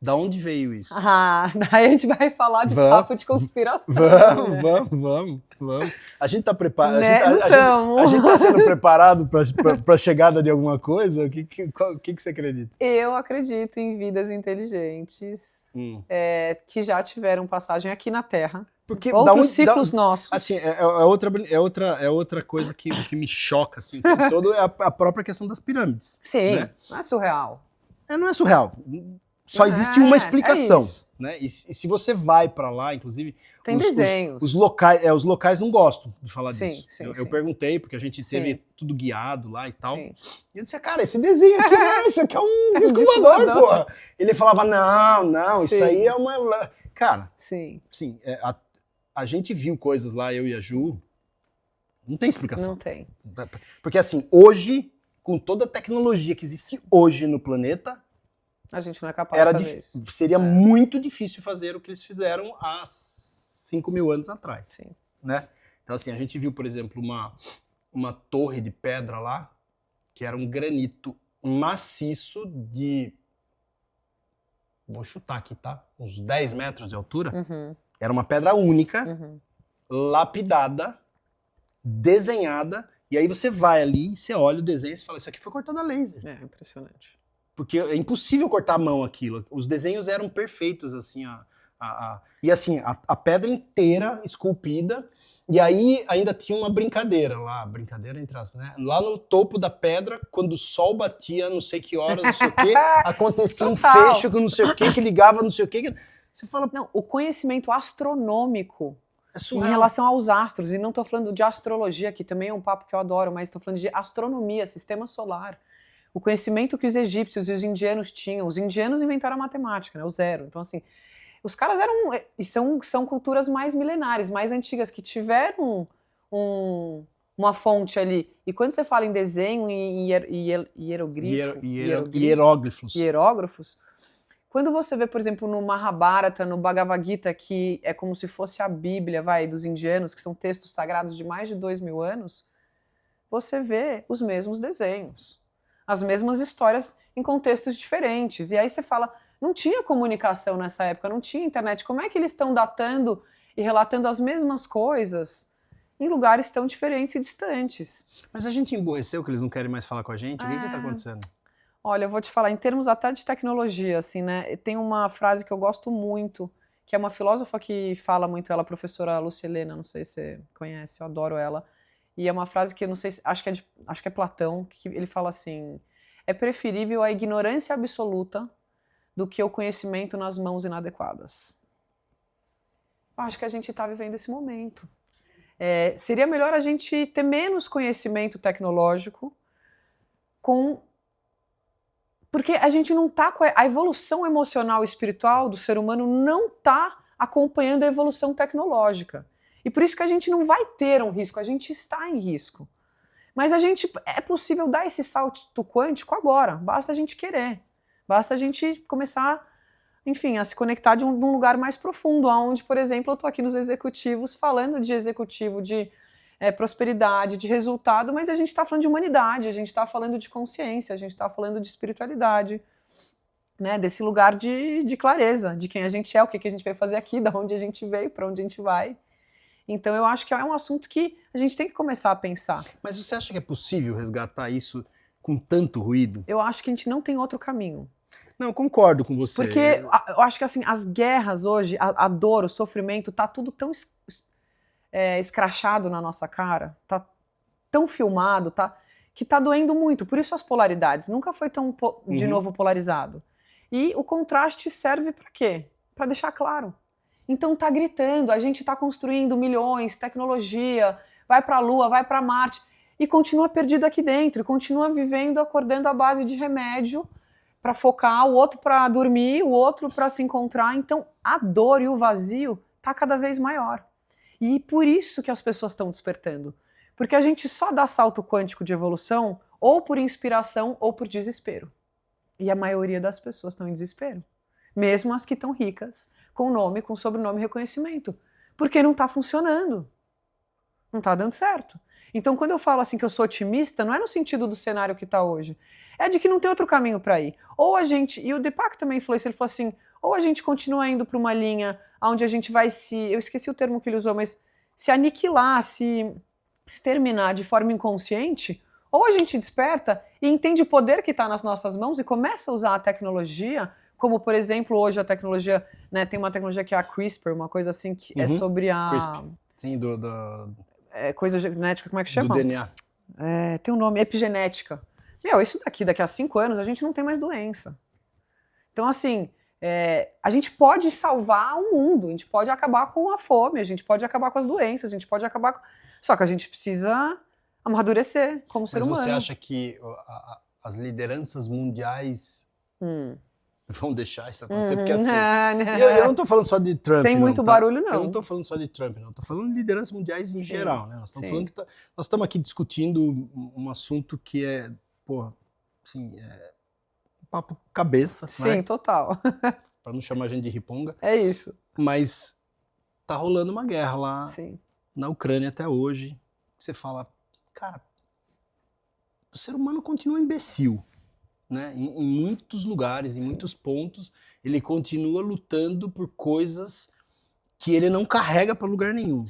Da onde veio isso? Daí a gente vai falar de papo de conspiração. Vamos. A gente tá preparado, a gente tá sendo preparado para a chegada de alguma coisa? O que você acredita? Eu acredito em vidas inteligentes que já tiveram passagem aqui na Terra. Porque outros ciclos nossos. Assim, é outra coisa que me choca, assim, todo é a própria questão das pirâmides. Sim, né? não é surreal. Não é surreal. Só existe uma explicação. Né? E se você vai para lá, inclusive... Tem desenhos. Os locais não gostam de falar disso. Sim, eu perguntei, porque a gente teve tudo guiado lá e tal. Sim. E eu disse, cara, esse desenho aqui, isso aqui é um disco voador, porra. Ele falava, não, isso aí é uma... Cara, sim, a gente viu coisas lá, eu e a Ju, não tem explicação. Não tem. Porque assim, hoje, com toda a tecnologia que existe hoje no planeta, a gente não é capaz de fazer isso. Seria muito difícil fazer o que eles fizeram há 5.000 anos atrás. Sim. Né? Então assim, a gente viu, por exemplo, uma torre de pedra lá, que era um granito maciço de... Vou chutar aqui, tá? Uns 10 metros de altura. Uhum. Era uma pedra única, lapidada, desenhada, e aí você vai ali, você olha o desenho e fala, isso aqui foi cortado a laser. É impressionante. Porque é impossível cortar a mão aquilo. Os desenhos eram perfeitos, assim, e assim, a pedra inteira esculpida, e aí ainda tinha uma brincadeira lá, brincadeira entre aspas, né? Lá no topo da pedra, quando o sol batia, não sei que horas, não sei o quê, acontecia um fecho que não sei o quê, que ligava não sei o quê. Você fala... Não, o conhecimento astronômico É em relação aos astros, e não estou falando de astrologia, que também é um papo que eu adoro, mas estou falando de astronomia, sistema solar. O conhecimento que os egípcios e os indianos tinham. Os indianos inventaram a matemática, né, o zero. Então, assim, os caras eram... E são culturas mais milenares, mais antigas, que tiveram uma fonte ali. E quando você fala em desenho, em hieróglifos, quando você vê, por exemplo, no Mahabharata, no Bhagavad Gita, que é como se fosse a Bíblia, dos indianos, que são textos sagrados de mais de 2000 anos, você vê os mesmos desenhos, as mesmas histórias em contextos diferentes. E aí você fala, não tinha comunicação nessa época, não tinha internet, como é que eles estão datando e relatando as mesmas coisas em lugares tão diferentes e distantes? Mas a gente emburreceu que eles não querem mais falar com a gente? O que está acontecendo? Olha, eu vou te falar, em termos até de tecnologia, assim, né? Tem uma frase que eu gosto muito, que é uma filósofa que fala muito, ela, a professora Lúcia Helena, não sei se você conhece, eu adoro ela. E é uma frase que eu não sei se, acho que é Platão, que ele fala assim: é preferível a ignorância absoluta do que o conhecimento nas mãos inadequadas. Eu acho que a gente está vivendo esse momento. Seria melhor a gente ter menos conhecimento tecnológico porque a gente não está com a evolução emocional e espiritual do ser humano não está acompanhando a evolução tecnológica. E por isso que a gente não vai ter um risco, a gente está em risco. Mas é possível dar esse salto quântico agora, basta a gente querer. Basta a gente começar, enfim, a se conectar de um lugar mais profundo, onde, por exemplo, eu estou aqui nos executivos, falando de executivo, de prosperidade, de resultado, mas a gente está falando de humanidade, a gente está falando de consciência, a gente está falando de espiritualidade, né, desse lugar de clareza, de quem a gente é, o que a gente veio fazer aqui, de onde a gente veio, para onde a gente vai. Então eu acho que é um assunto que a gente tem que começar a pensar. Mas você acha que é possível resgatar isso com tanto ruído? Eu acho que a gente não tem outro caminho. Não, eu concordo com você. Porque eu acho que assim, as guerras hoje, a dor, o sofrimento, tá tudo tão escrachado na nossa cara, tá tão filmado, que tá doendo muito. Por isso as polaridades. Nunca foi tão, de novo, polarizado. E o contraste serve para quê? Para deixar claro. Então tá gritando, a gente tá construindo milhões, tecnologia, vai pra Lua, vai pra Marte, e continua perdido aqui dentro, continua vivendo, acordando à base de remédio para focar, o outro para dormir, o outro para se encontrar. Então a dor e o vazio tá cada vez maior. E por isso que as pessoas estão despertando. Porque a gente só dá salto quântico de evolução ou por inspiração ou por desespero. E a maioria das pessoas estão em desespero. Mesmo as que estão ricas, com nome, com sobrenome e reconhecimento. Porque não está funcionando. Não está dando certo. Então, quando eu falo assim que eu sou otimista, não é no sentido do cenário que está hoje. É de que não tem outro caminho para ir. Ou a gente, e o Deepak também falou isso, ele falou assim, ou a gente continua indo para uma linha onde a gente vai eu esqueci o termo que ele usou, mas se aniquilar, se exterminar de forma inconsciente, ou a gente desperta e entende o poder que está nas nossas mãos e começa a usar a tecnologia, como, por exemplo, hoje a tecnologia, né, tem uma tecnologia que é a CRISPR, uma coisa assim, que é sobre a... CRISPR. Sim, coisa genética, como é que chama? Do DNA. Tem um nome, epigenética. Isso daqui a 5 anos, a gente não tem mais doença. Então, assim, a gente pode salvar o mundo, a gente pode acabar com a fome, a gente pode acabar com as doenças, a gente pode acabar com... Só que a gente precisa amadurecer como ser humano. Mas você acha que as lideranças mundiais vão deixar isso acontecer? Porque assim, eu não estou falando só de Trump. Sem muito barulho, não. Eu não estou falando só de Trump, não. Estou falando de lideranças mundiais em geral, né? Nós estamos falando que nós estamos aqui discutindo um assunto que é, assim, papo cabeça. Sim, total. Para não chamar a gente de riponga. É isso. Mas tá rolando uma guerra lá na Ucrânia até hoje. Você fala, cara, o ser humano continua imbecil. Né? Em muitos lugares, em muitos pontos, ele continua lutando por coisas que ele não carrega para lugar nenhum.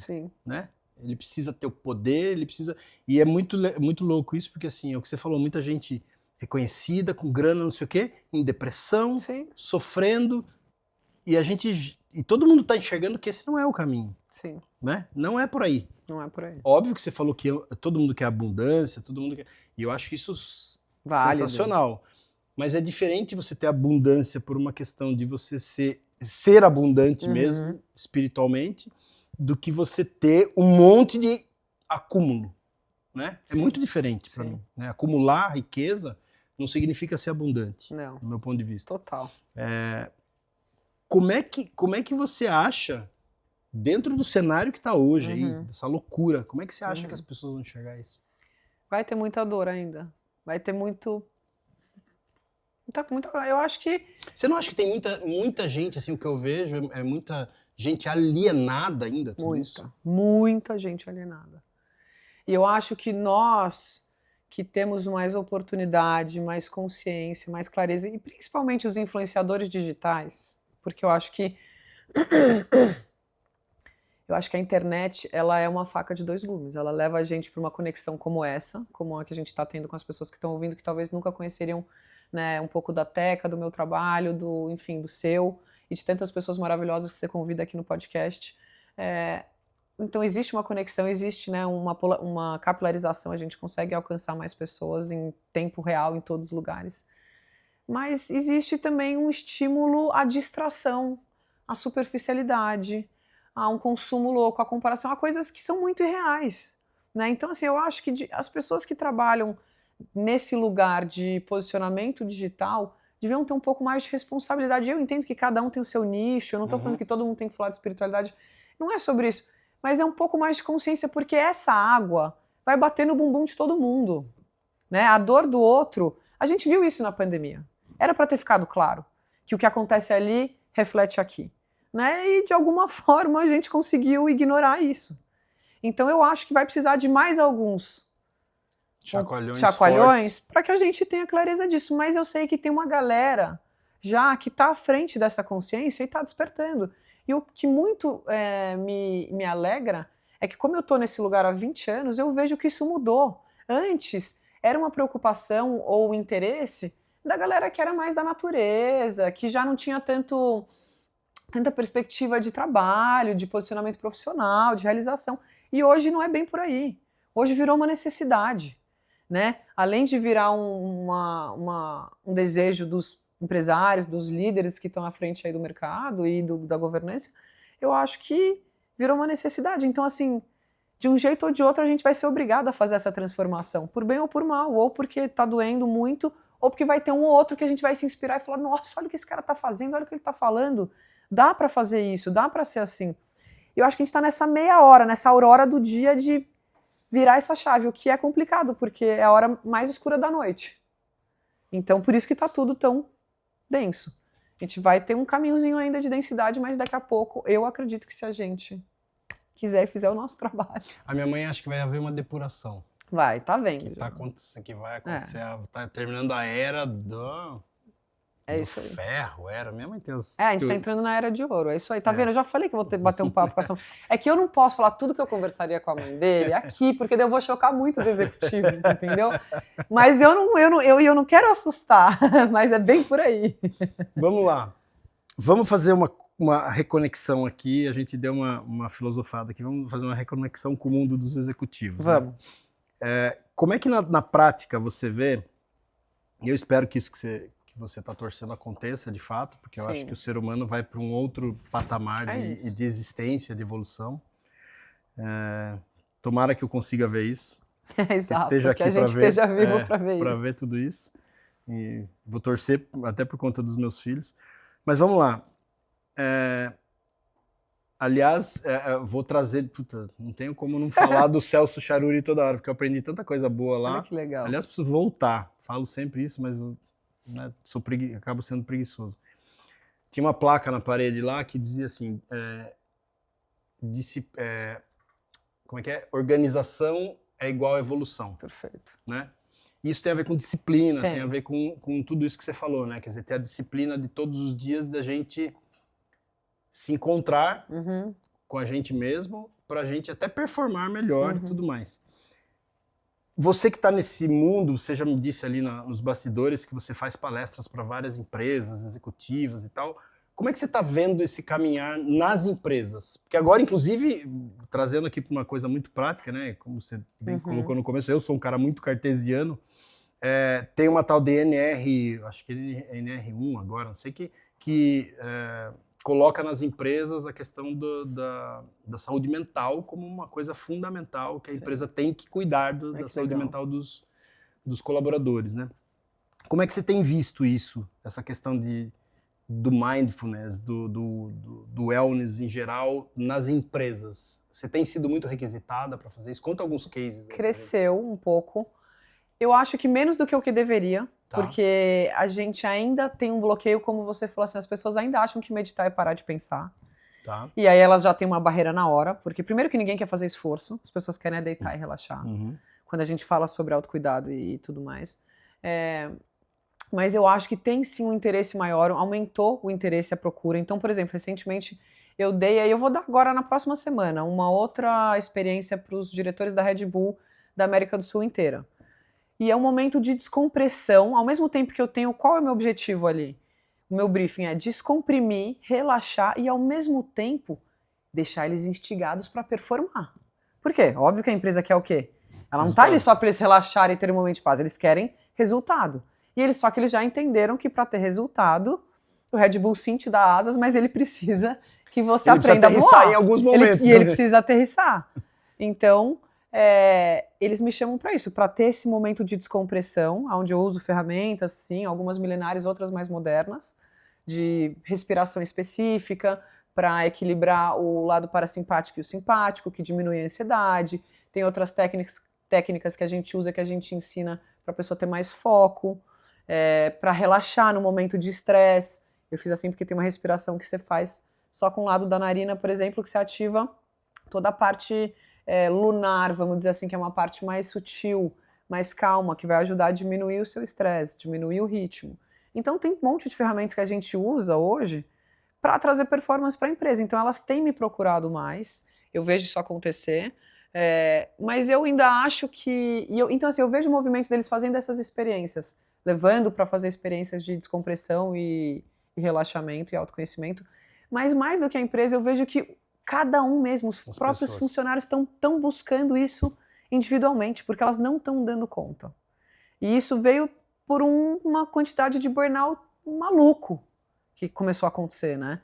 Né? Ele precisa ter o poder, ele precisa... E é muito louco isso, porque assim, é o que você falou, muita gente reconhecida, com grana, não sei o quê, em depressão, Sim, sofrendo, e todo mundo está enxergando que esse não é o caminho, sim, né? Não é por aí. não é por aí. Óbvio que você falou que todo mundo quer abundância, todo mundo quer... E eu acho isso Válido. sensacional. Mas é diferente você ter abundância por uma questão de você ser abundante mesmo, espiritualmente, do que você ter um monte de acúmulo, né? É muito diferente para mim, né? Acumular riqueza não significa ser abundante, Não. do meu ponto de vista. Total. Como é que você acha, dentro do cenário que está hoje aí, dessa loucura, como é que você acha que as pessoas vão enxergar isso? Vai ter muita dor ainda. Vai ter muita, eu acho que... Você não acha que tem muita gente, assim, o que eu vejo é muita gente alienada ainda, tudo isso? Muita gente alienada. E eu acho que nós, que temos mais oportunidade, mais consciência, mais clareza, e principalmente os influenciadores digitais, porque eu acho que a internet, ela é uma faca de dois gumes. Ela leva a gente para uma conexão como essa, como a que a gente está tendo com as pessoas que estão ouvindo, que talvez nunca conheceriam, né, um pouco da Teca, do meu trabalho, enfim, do seu, e de tantas pessoas maravilhosas que você convida aqui no podcast. Então existe uma conexão, existe, né, uma capilarização, a gente consegue alcançar mais pessoas em tempo real, em todos os lugares. Mas existe também um estímulo à distração, à superficialidade, a um consumo louco, a comparação, a coisas que são muito irreais, né? Então, assim, eu acho que as pessoas que trabalham nesse lugar de posicionamento digital deviam ter um pouco mais de responsabilidade. Eu entendo que cada um tem o seu nicho, eu não estou falando que todo mundo tem que falar de espiritualidade, não é sobre isso, mas é um pouco mais de consciência, porque essa água vai bater no bumbum de todo mundo, né? A dor do outro, a gente viu isso na pandemia. Era para ter ficado claro que o que acontece ali reflete aqui, né? E de alguma forma a gente conseguiu ignorar isso. Então eu acho que vai precisar de mais alguns chacoalhões para que a gente tenha clareza disso. Mas eu sei que tem uma galera já que está à frente dessa consciência e está despertando. E o que muito me alegra é que, como eu estou nesse lugar há 20 anos, eu vejo que isso mudou. Antes era uma preocupação ou interesse da galera que era mais da natureza, que já não tinha tanta perspectiva de trabalho, de posicionamento profissional, de realização. E hoje não é bem por aí. Hoje virou uma necessidade, né? Além de virar um desejo dos empresários, dos líderes que estão à frente aí do mercado e da governança, eu acho que virou uma necessidade. Então, assim, de um jeito ou de outro, a gente vai ser obrigado a fazer essa transformação, por bem ou por mal, ou porque está doendo muito, ou porque vai ter um ou outro que a gente vai se inspirar e falar, nossa, olha o que esse cara está fazendo, olha o que ele está falando, dá para fazer isso, dá para ser assim. E eu acho que a gente está nessa meia hora, nessa aurora do dia de virar essa chave, o que é complicado, porque é a hora mais escura da noite. Então, por isso que está tudo tão denso. A gente vai ter um caminhozinho ainda de densidade, mas daqui a pouco eu acredito que se a gente quiser e fizer o nosso trabalho. A minha mãe acha que vai haver uma depuração. Vai, tá vendo. Que vai acontecer. Tá terminando a era do isso aí. Ferro, minha mãe tem os... a gente tá entrando na era de ouro, é isso aí, tá vendo? Eu já falei que eu vou ter que bater um papo com essa... É que eu não posso falar tudo que eu conversaria com a mãe dele aqui, porque daí eu vou chocar muitos executivos, entendeu? Mas eu não quero assustar, mas é bem por aí. Vamos lá. Vamos fazer uma reconexão aqui, a gente deu uma filosofada aqui, vamos fazer uma reconexão com o mundo dos executivos. Vamos. Né? Como é que na prática você vê, e eu espero que isso que você está torcendo aconteça de fato, porque eu acho que o ser humano vai para um outro patamar de existência, de evolução. Tomara que eu consiga ver isso. Exato, que a gente esteja vivo para ver isso. Para ver tudo isso. E vou torcer até por conta dos meus filhos. Mas vamos lá. Aliás, vou trazer... Puta, não tenho como não falar do Celso Charuri toda hora, porque eu aprendi tanta coisa boa lá. Olha que legal. Aliás, preciso voltar. Falo sempre isso, mas né, acabo sendo preguiçoso. Tinha uma placa na parede lá que dizia assim... como é que é? Organização é igual a evolução. Perfeito. Né? Isso tem a ver com disciplina, tem a ver com tudo isso que você falou, né? Quer dizer, ter a disciplina de todos os dias da gente se encontrar com a gente mesmo, para a gente até performar melhor e tudo mais. Você que está nesse mundo, você já me disse ali nos bastidores que você faz palestras para várias empresas, executivas e tal. Como é que você está vendo esse caminhar nas empresas? Porque agora, inclusive, trazendo aqui para uma coisa muito prática, né? Como você bem colocou no começo, eu sou um cara muito cartesiano. Tem uma tal de NR, acho que é NR1 agora, não sei, que coloca nas empresas a questão da saúde mental como uma coisa fundamental, que a empresa tem que cuidar da saúde mental dos colaboradores, né? Como é que você tem visto isso, essa questão do mindfulness, do wellness em geral, nas empresas? Você tem sido muito requisitada para fazer isso? Conta alguns cases. Cresceu um pouco. Eu acho que menos do que o que deveria, porque a gente ainda tem um bloqueio, como você falou assim, as pessoas ainda acham que meditar é parar de pensar. E aí elas já têm uma barreira na hora, porque primeiro que ninguém quer fazer esforço, as pessoas querem deitar e relaxar. Quando a gente fala sobre autocuidado e tudo mais. Mas eu acho que tem sim um interesse maior, aumentou o interesse e a procura. Então, por exemplo, recentemente eu vou dar agora na próxima semana, uma outra experiência para os diretores da Red Bull da América do Sul inteira. E é um momento de descompressão, ao mesmo tempo que eu tenho, qual é o meu objetivo ali? O meu briefing é descomprimir, relaxar e ao mesmo tempo deixar eles instigados para performar. Por quê? Óbvio que a empresa quer o quê? Ela não está ali só para eles relaxarem e terem um momento de paz, eles querem resultado. Só que eles já entenderam que para ter resultado, o Red Bull sim te dá asas, mas ele precisa que você aprenda a voar. Ele precisa aterrissar em alguns momentos. Ele precisa aterrissar. Então, eles me chamam para isso, para ter esse momento de descompressão, onde eu uso ferramentas, sim, algumas milenares, outras mais modernas, de respiração específica, para equilibrar o lado parasimpático e o simpático, que diminui a ansiedade. Tem outras técnicas que a gente usa, que a gente ensina para a pessoa ter mais foco, para relaxar no momento de estresse. Eu fiz assim porque tem uma respiração que você faz só com o lado da narina, por exemplo, que você ativa toda a parte lunar, vamos dizer assim, que é uma parte mais sutil, mais calma, que vai ajudar a diminuir o seu estresse, diminuir o ritmo. Então tem um monte de ferramentas que a gente usa hoje para trazer performance para a empresa. Então elas têm me procurado mais, eu vejo isso acontecer, mas eu ainda acho que... Então assim, eu vejo o movimento deles fazendo essas experiências, levando para fazer experiências de descompressão e relaxamento e autoconhecimento, mas mais do que a empresa, eu vejo que cada um mesmo, os próprios funcionários estão buscando isso individualmente, porque elas não estão dando conta. E isso veio por uma quantidade de burnout maluco que começou a acontecer, né?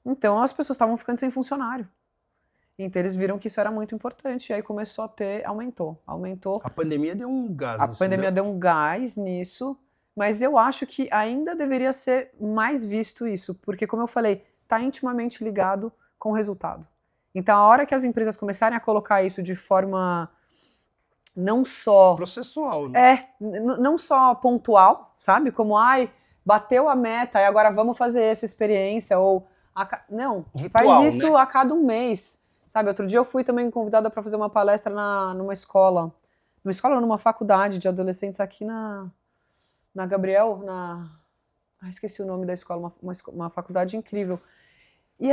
Então as pessoas estavam ficando sem funcionário. Então eles viram que isso era muito importante, e aí começou a ter, aumentou. A pandemia deu um gás. A pandemia deu um gás nisso, mas eu acho que ainda deveria ser mais visto isso, porque como eu falei, está intimamente ligado com o resultado. Então a hora que as empresas começarem a colocar isso de forma não só... processual, né? Não só pontual, sabe? Como, bateu a meta e agora vamos fazer essa experiência, ou... Não, ritual, faz isso, né? A cada um mês, sabe? Outro dia eu fui também convidada para fazer uma palestra numa escola, numa faculdade de adolescentes aqui na Gabriel, esqueci o nome da escola, uma faculdade incrível. E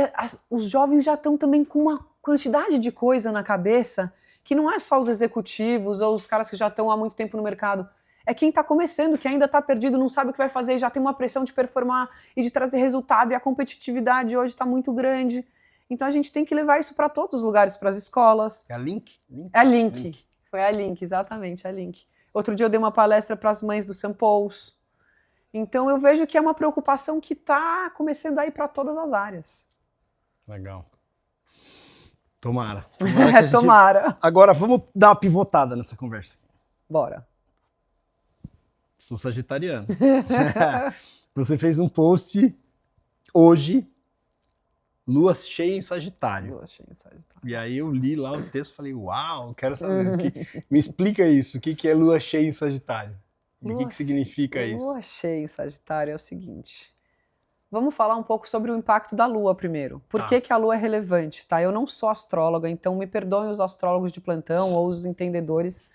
os jovens já estão também com uma quantidade de coisa na cabeça, que não é só os executivos ou os caras que já estão há muito tempo no mercado, é quem está começando, que ainda está perdido, não sabe o que vai fazer, e já tem uma pressão de performar e de trazer resultado, e a competitividade hoje está muito grande. Então a gente tem que levar isso para todos os lugares, para as escolas. É a Link? É a Link. Foi a Link, exatamente, a Link. Outro dia eu dei uma palestra para as mães do St. Paul's. Então eu vejo que é uma preocupação que está começando a ir para todas as áreas. Legal. Tomara. Tomara. Agora vamos dar uma pivotada nessa conversa. Bora. Sou sagitariano. Você fez um post hoje, lua cheia em Sagitário. Lua cheia em Sagitário. E aí eu li lá o texto e falei, uau, quero saber. Me explica isso, o que é lua cheia em Sagitário? E o que significa isso? Lua cheia em Sagitário é o seguinte... Vamos falar um pouco sobre o impacto da Lua primeiro. Por que a Lua é relevante? Tá? Eu não sou astróloga, então me perdoem os astrólogos de plantão ou os entendedores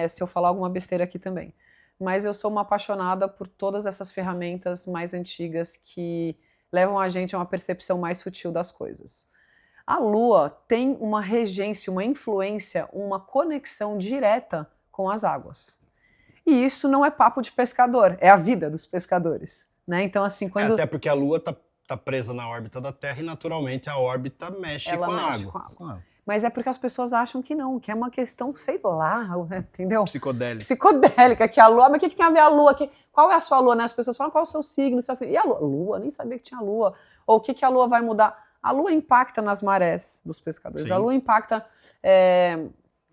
se eu falar alguma besteira aqui também. Mas eu sou uma apaixonada por todas essas ferramentas mais antigas que levam a gente a uma percepção mais sutil das coisas. A Lua tem uma regência, uma influência, uma conexão direta com as águas. E isso não é papo de pescador, é a vida dos pescadores, né? Então, assim, quando... Até porque a Lua tá presa na órbita da Terra e, naturalmente, a órbita mexe com a água. Mas é porque as pessoas acham que não, que é uma questão, sei lá, entendeu? Psicodélica, que a Lua... Mas o que tem a ver a Lua? Qual é a sua Lua, né? As pessoas falam, qual é o seu signo? E a Lua? Lua, nem sabia que tinha Lua. Ou o que a Lua vai mudar? A Lua impacta nas marés dos pescadores. Sim. A Lua impacta...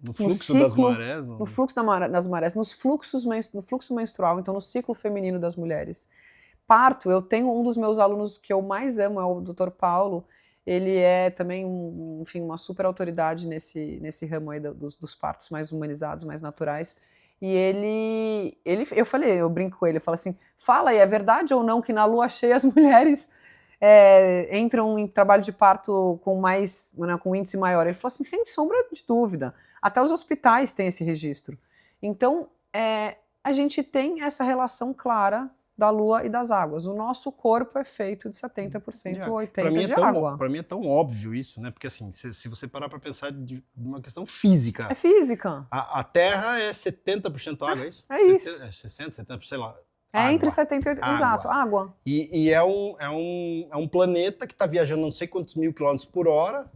no fluxo das marés? No fluxo das marés, no fluxo menstrual, então no ciclo feminino das mulheres. Parto, eu tenho um dos meus alunos que eu mais amo, é o Dr. Paulo. Ele é também, enfim, uma super autoridade nesse ramo aí dos partos mais humanizados, mais naturais. E eu brinco com ele, eu falo assim, fala aí, é verdade ou não que na lua cheia as mulheres entram em trabalho de parto com com índice maior? Ele falou assim, sem sombra de dúvida. Até os hospitais têm esse registro. Então, a gente tem essa relação clara da lua e das águas. O nosso corpo é feito de 70%, 80% de água. Para mim é tão óbvio isso, né? Porque assim, se você parar para pensar de uma questão física... É física. A Terra é 70% água, é isso? É isso. 60%, 70%, sei lá. Entre 70% e 80%, exato, água. E é um planeta que está viajando não sei quantos mil quilômetros por hora,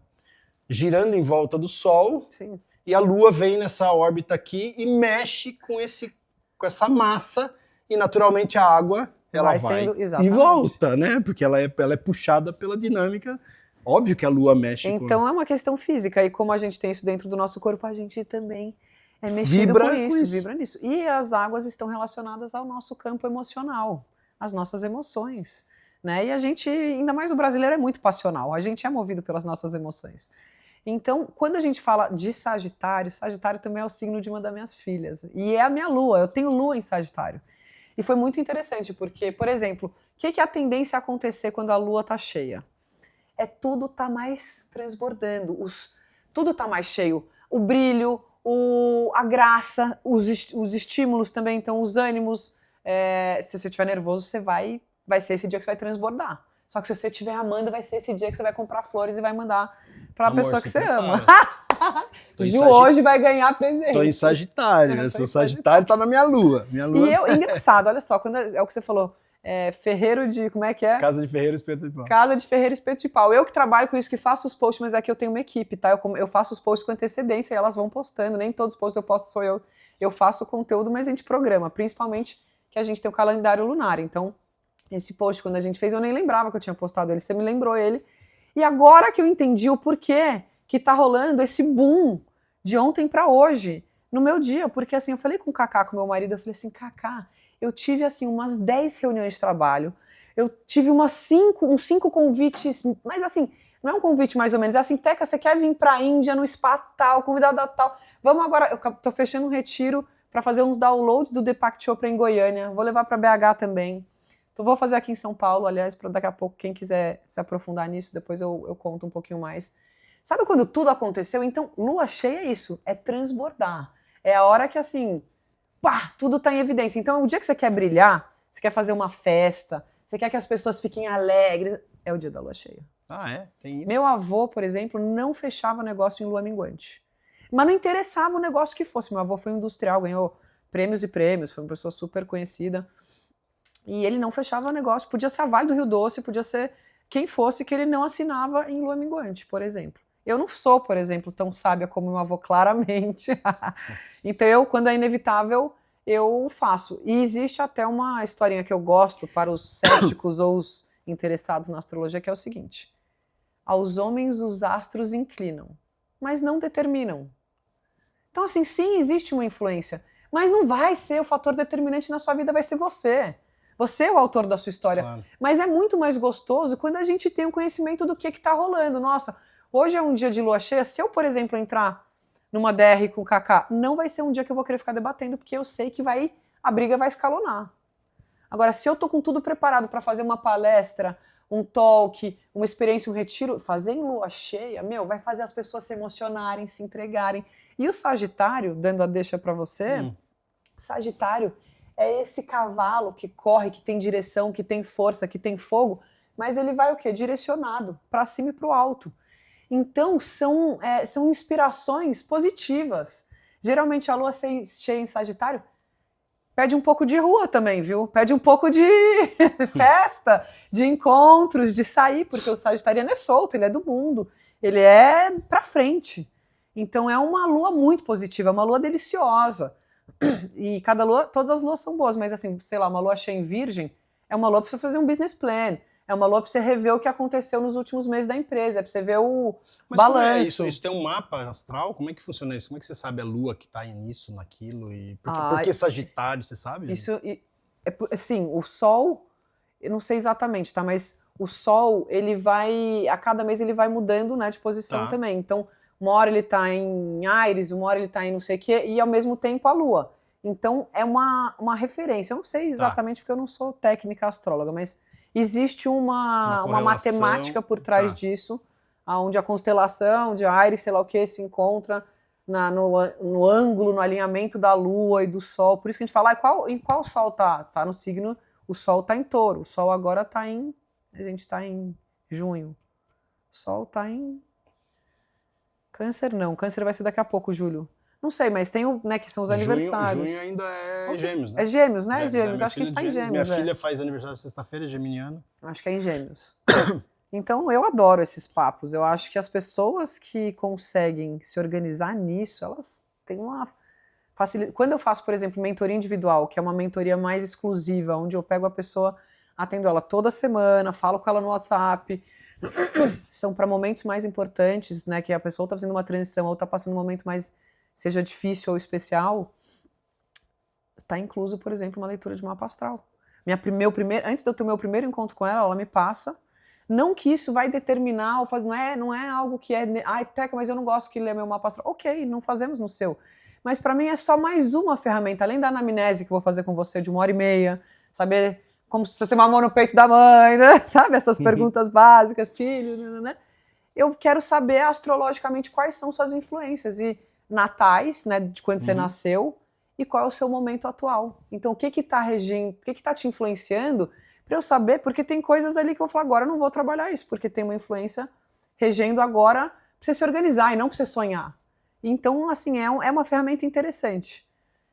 girando em volta do Sol. Sim. E a Lua vem nessa órbita aqui e mexe com essa massa, e naturalmente a água ela vai e volta, né? Porque ela é puxada pela dinâmica. Óbvio que a Lua mexe Então é uma questão física, e como a gente tem isso dentro do nosso corpo, a gente também é mexido com isso, vibra nisso. E as águas estão relacionadas ao nosso campo emocional, às nossas emoções, né? E a gente, ainda mais o brasileiro, é muito passional, a gente é movido pelas nossas emoções. Então, quando a gente fala de Sagitário, Sagitário também é o signo de uma das minhas filhas. E é a minha Lua, eu tenho Lua em Sagitário. E foi muito interessante, porque, por exemplo, o que é a tendência a acontecer quando a Lua está cheia? Tudo tá mais transbordando, tudo tá mais cheio. O brilho, a graça, os estímulos também, então os ânimos. Se você estiver nervoso, vai ser esse dia que você vai transbordar. Só que se você estiver amando, vai ser esse dia que você vai comprar flores e vai mandar para a pessoa que você ama. Ju hoje vai ganhar presente. Tô em Sagitário, né? Seu Sagitário tá na minha Lua. E engraçado, olha só, quando é o que você falou, ferreiro de, como é que é? Casa de ferreiro, espeto de pau. Casa de ferreiro, espeto de pau. Eu que trabalho com isso, que faço os posts, mas aqui eu tenho uma equipe, tá? Eu faço os posts com antecedência e elas vão postando, nem todos os posts eu posto sou eu. Eu faço o conteúdo, mas a gente programa, principalmente que a gente tem o calendário lunar. Então, esse post, quando a gente fez, eu nem lembrava que eu tinha postado ele, você me lembrou ele. E agora que eu entendi o porquê que tá rolando esse boom de ontem para hoje, no meu dia, porque assim, eu falei com o Kaká, com meu marido, eu falei assim, Kaká, eu tive assim umas 10 reuniões de trabalho, eu tive uns 5 convites, mas assim, não é um convite mais ou menos, é assim, Teca, você quer vir pra Índia, no spa tal, convidada tal, vamos agora, eu tô fechando um retiro para fazer uns downloads do Deepak Chopra em Goiânia, vou levar para BH também, então vou fazer aqui em São Paulo, aliás, para daqui a pouco, quem quiser se aprofundar nisso, depois eu conto um pouquinho mais. Sabe quando tudo aconteceu? Então, lua cheia é isso, é transbordar. É a hora que, assim, pá, tudo tá em evidência. Então, o dia que você quer brilhar, você quer fazer uma festa, você quer que as pessoas fiquem alegres, é o dia da lua cheia. Ah, é? Tem isso? Meu avô, por exemplo, não fechava negócio em lua minguante. Mas não interessava o negócio que fosse. Meu avô foi industrial, ganhou prêmios e prêmios, foi uma pessoa super conhecida. E ele não fechava negócio. Podia ser a Vale do Rio Doce, podia ser quem fosse, que ele não assinava em lua minguante, por exemplo. Eu não sou, por exemplo, tão sábia como meu avô, claramente. Então, quando é inevitável, eu faço. E existe até uma historinha que eu gosto para os céticos ou os interessados na astrologia, que é o seguinte. Aos homens os astros inclinam, mas não determinam. Então, assim, sim, existe uma influência, mas não vai ser o fator determinante na sua vida, vai ser você. Você é o autor da sua história. Claro. Mas é muito mais gostoso quando a gente tem o conhecimento do que está rolando. Nossa, hoje é um dia de lua cheia, se eu, por exemplo, entrar numa DR com o Kaká, não vai ser um dia que eu vou querer ficar debatendo, porque eu sei que a briga vai escalonar. Agora, se eu tô com tudo preparado para fazer uma palestra, um talk, uma experiência, um retiro, fazer em lua cheia, vai fazer as pessoas se emocionarem, se entregarem. E o Sagitário, dando a deixa para você, Sagitário é esse cavalo que corre, que tem direção, que tem força, que tem fogo, mas ele vai o quê? Direcionado para cima e para o alto. Então, são inspirações positivas. Geralmente a lua cheia em Sagitário pede um pouco de rua também, viu? Pede um pouco de festa, de encontros, de sair, porque o sagitariano é solto, ele é do mundo, ele é pra frente. Então é uma lua muito positiva, é uma lua deliciosa. E cada lua, todas as luas são boas, mas assim, sei lá, uma lua cheia em Virgem é uma lua pra você fazer um business plan, é uma lua pra você rever o que aconteceu nos últimos meses da empresa, é pra você ver o balanço. Como é isso? Isso tem um mapa astral? Como é que funciona isso? Como é que você sabe a lua que tá nisso, naquilo? E por que Sagitário, você sabe? Isso, assim, o Sol, eu não sei exatamente, tá? Mas o Sol, ele vai, a cada mês ele vai mudando, né, de posição também. Então, uma hora ele tá em Áries, uma hora ele tá em não sei o quê, e ao mesmo tempo a Lua. Então, é uma referência. Eu não sei exatamente porque eu não sou técnica astróloga, mas existe uma matemática por trás disso, onde a constelação de Áries, sei lá o que, se encontra no ângulo, no alinhamento da Lua e do Sol. Por isso que a gente fala, em qual Sol tá? Tá no signo, o Sol tá em Touro. O Sol agora tá a gente tá em junho. O Sol tá em Câncer não. Câncer vai ser daqui a pouco, julho. Não sei, mas tem né, que são os aniversários. Junho ainda é Gêmeos, né? É Gêmeos, né? Gêmeos. Acho que a gente tá em Gêmeos. Minha filha faz aniversário sexta-feira, é geminiana. Acho que é em Gêmeos. Então, eu adoro esses papos. Eu acho que as pessoas que conseguem se organizar nisso, elas têm uma facilidade. Quando eu faço, por exemplo, mentoria individual, que é uma mentoria mais exclusiva, onde eu pego a pessoa, atendo ela toda semana, falo com ela no WhatsApp, são para momentos mais importantes, né, que a pessoa está fazendo uma transição ou está passando um momento mais, seja difícil ou especial, está incluso, por exemplo, uma leitura de mapa astral. Antes de eu ter o meu primeiro encontro com ela me passa. Não que isso vai determinar, não é algo que é, Teca, mas eu não gosto que lê meu mapa astral. Ok, não fazemos no seu. Mas para mim é só mais uma ferramenta, além da anamnese que eu vou fazer com você de 1h30, saber como se você mamou no peito da mãe, né? Sabe? Essas perguntas básicas, filho, né? Eu quero saber astrologicamente quais são suas influências e natais, né, de quando você nasceu, e qual é o seu momento atual. Então, o que está regindo, o que está te influenciando, para eu saber, porque tem coisas ali que eu falo, agora eu não vou trabalhar isso, porque tem uma influência regendo agora para você se organizar e não para você sonhar. Então, assim, é uma ferramenta interessante,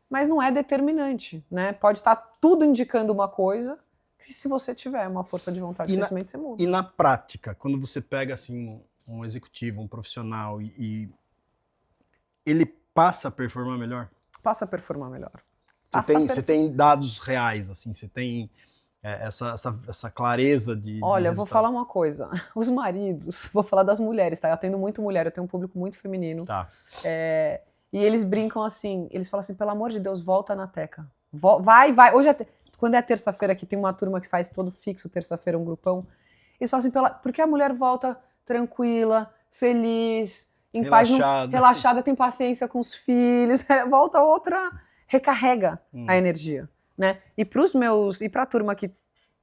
mas não é determinante, né? Pode estar tudo indicando uma coisa, que se você tiver uma força de vontade de crescimento, você muda. E na prática, quando você pega, assim, um executivo, um profissional, e ele passa a performar melhor? Passa a performar melhor. Você tem dados reais, assim, você tem essa clareza de Olha, eu vou falar uma coisa. Os maridos, vou falar das mulheres, tá? Eu atendo muito mulher, eu tenho um público muito feminino. Tá. E eles brincam assim, eles falam assim, pelo amor de Deus, volta na Teca. Vai. Hoje quando é terça-feira, que tem uma turma que faz todo fixo, terça-feira, um grupão, eles falam assim, porque a mulher volta tranquila, feliz, em paz, relaxada, tem paciência com os filhos, volta outra, recarrega a energia, né? E para a turma que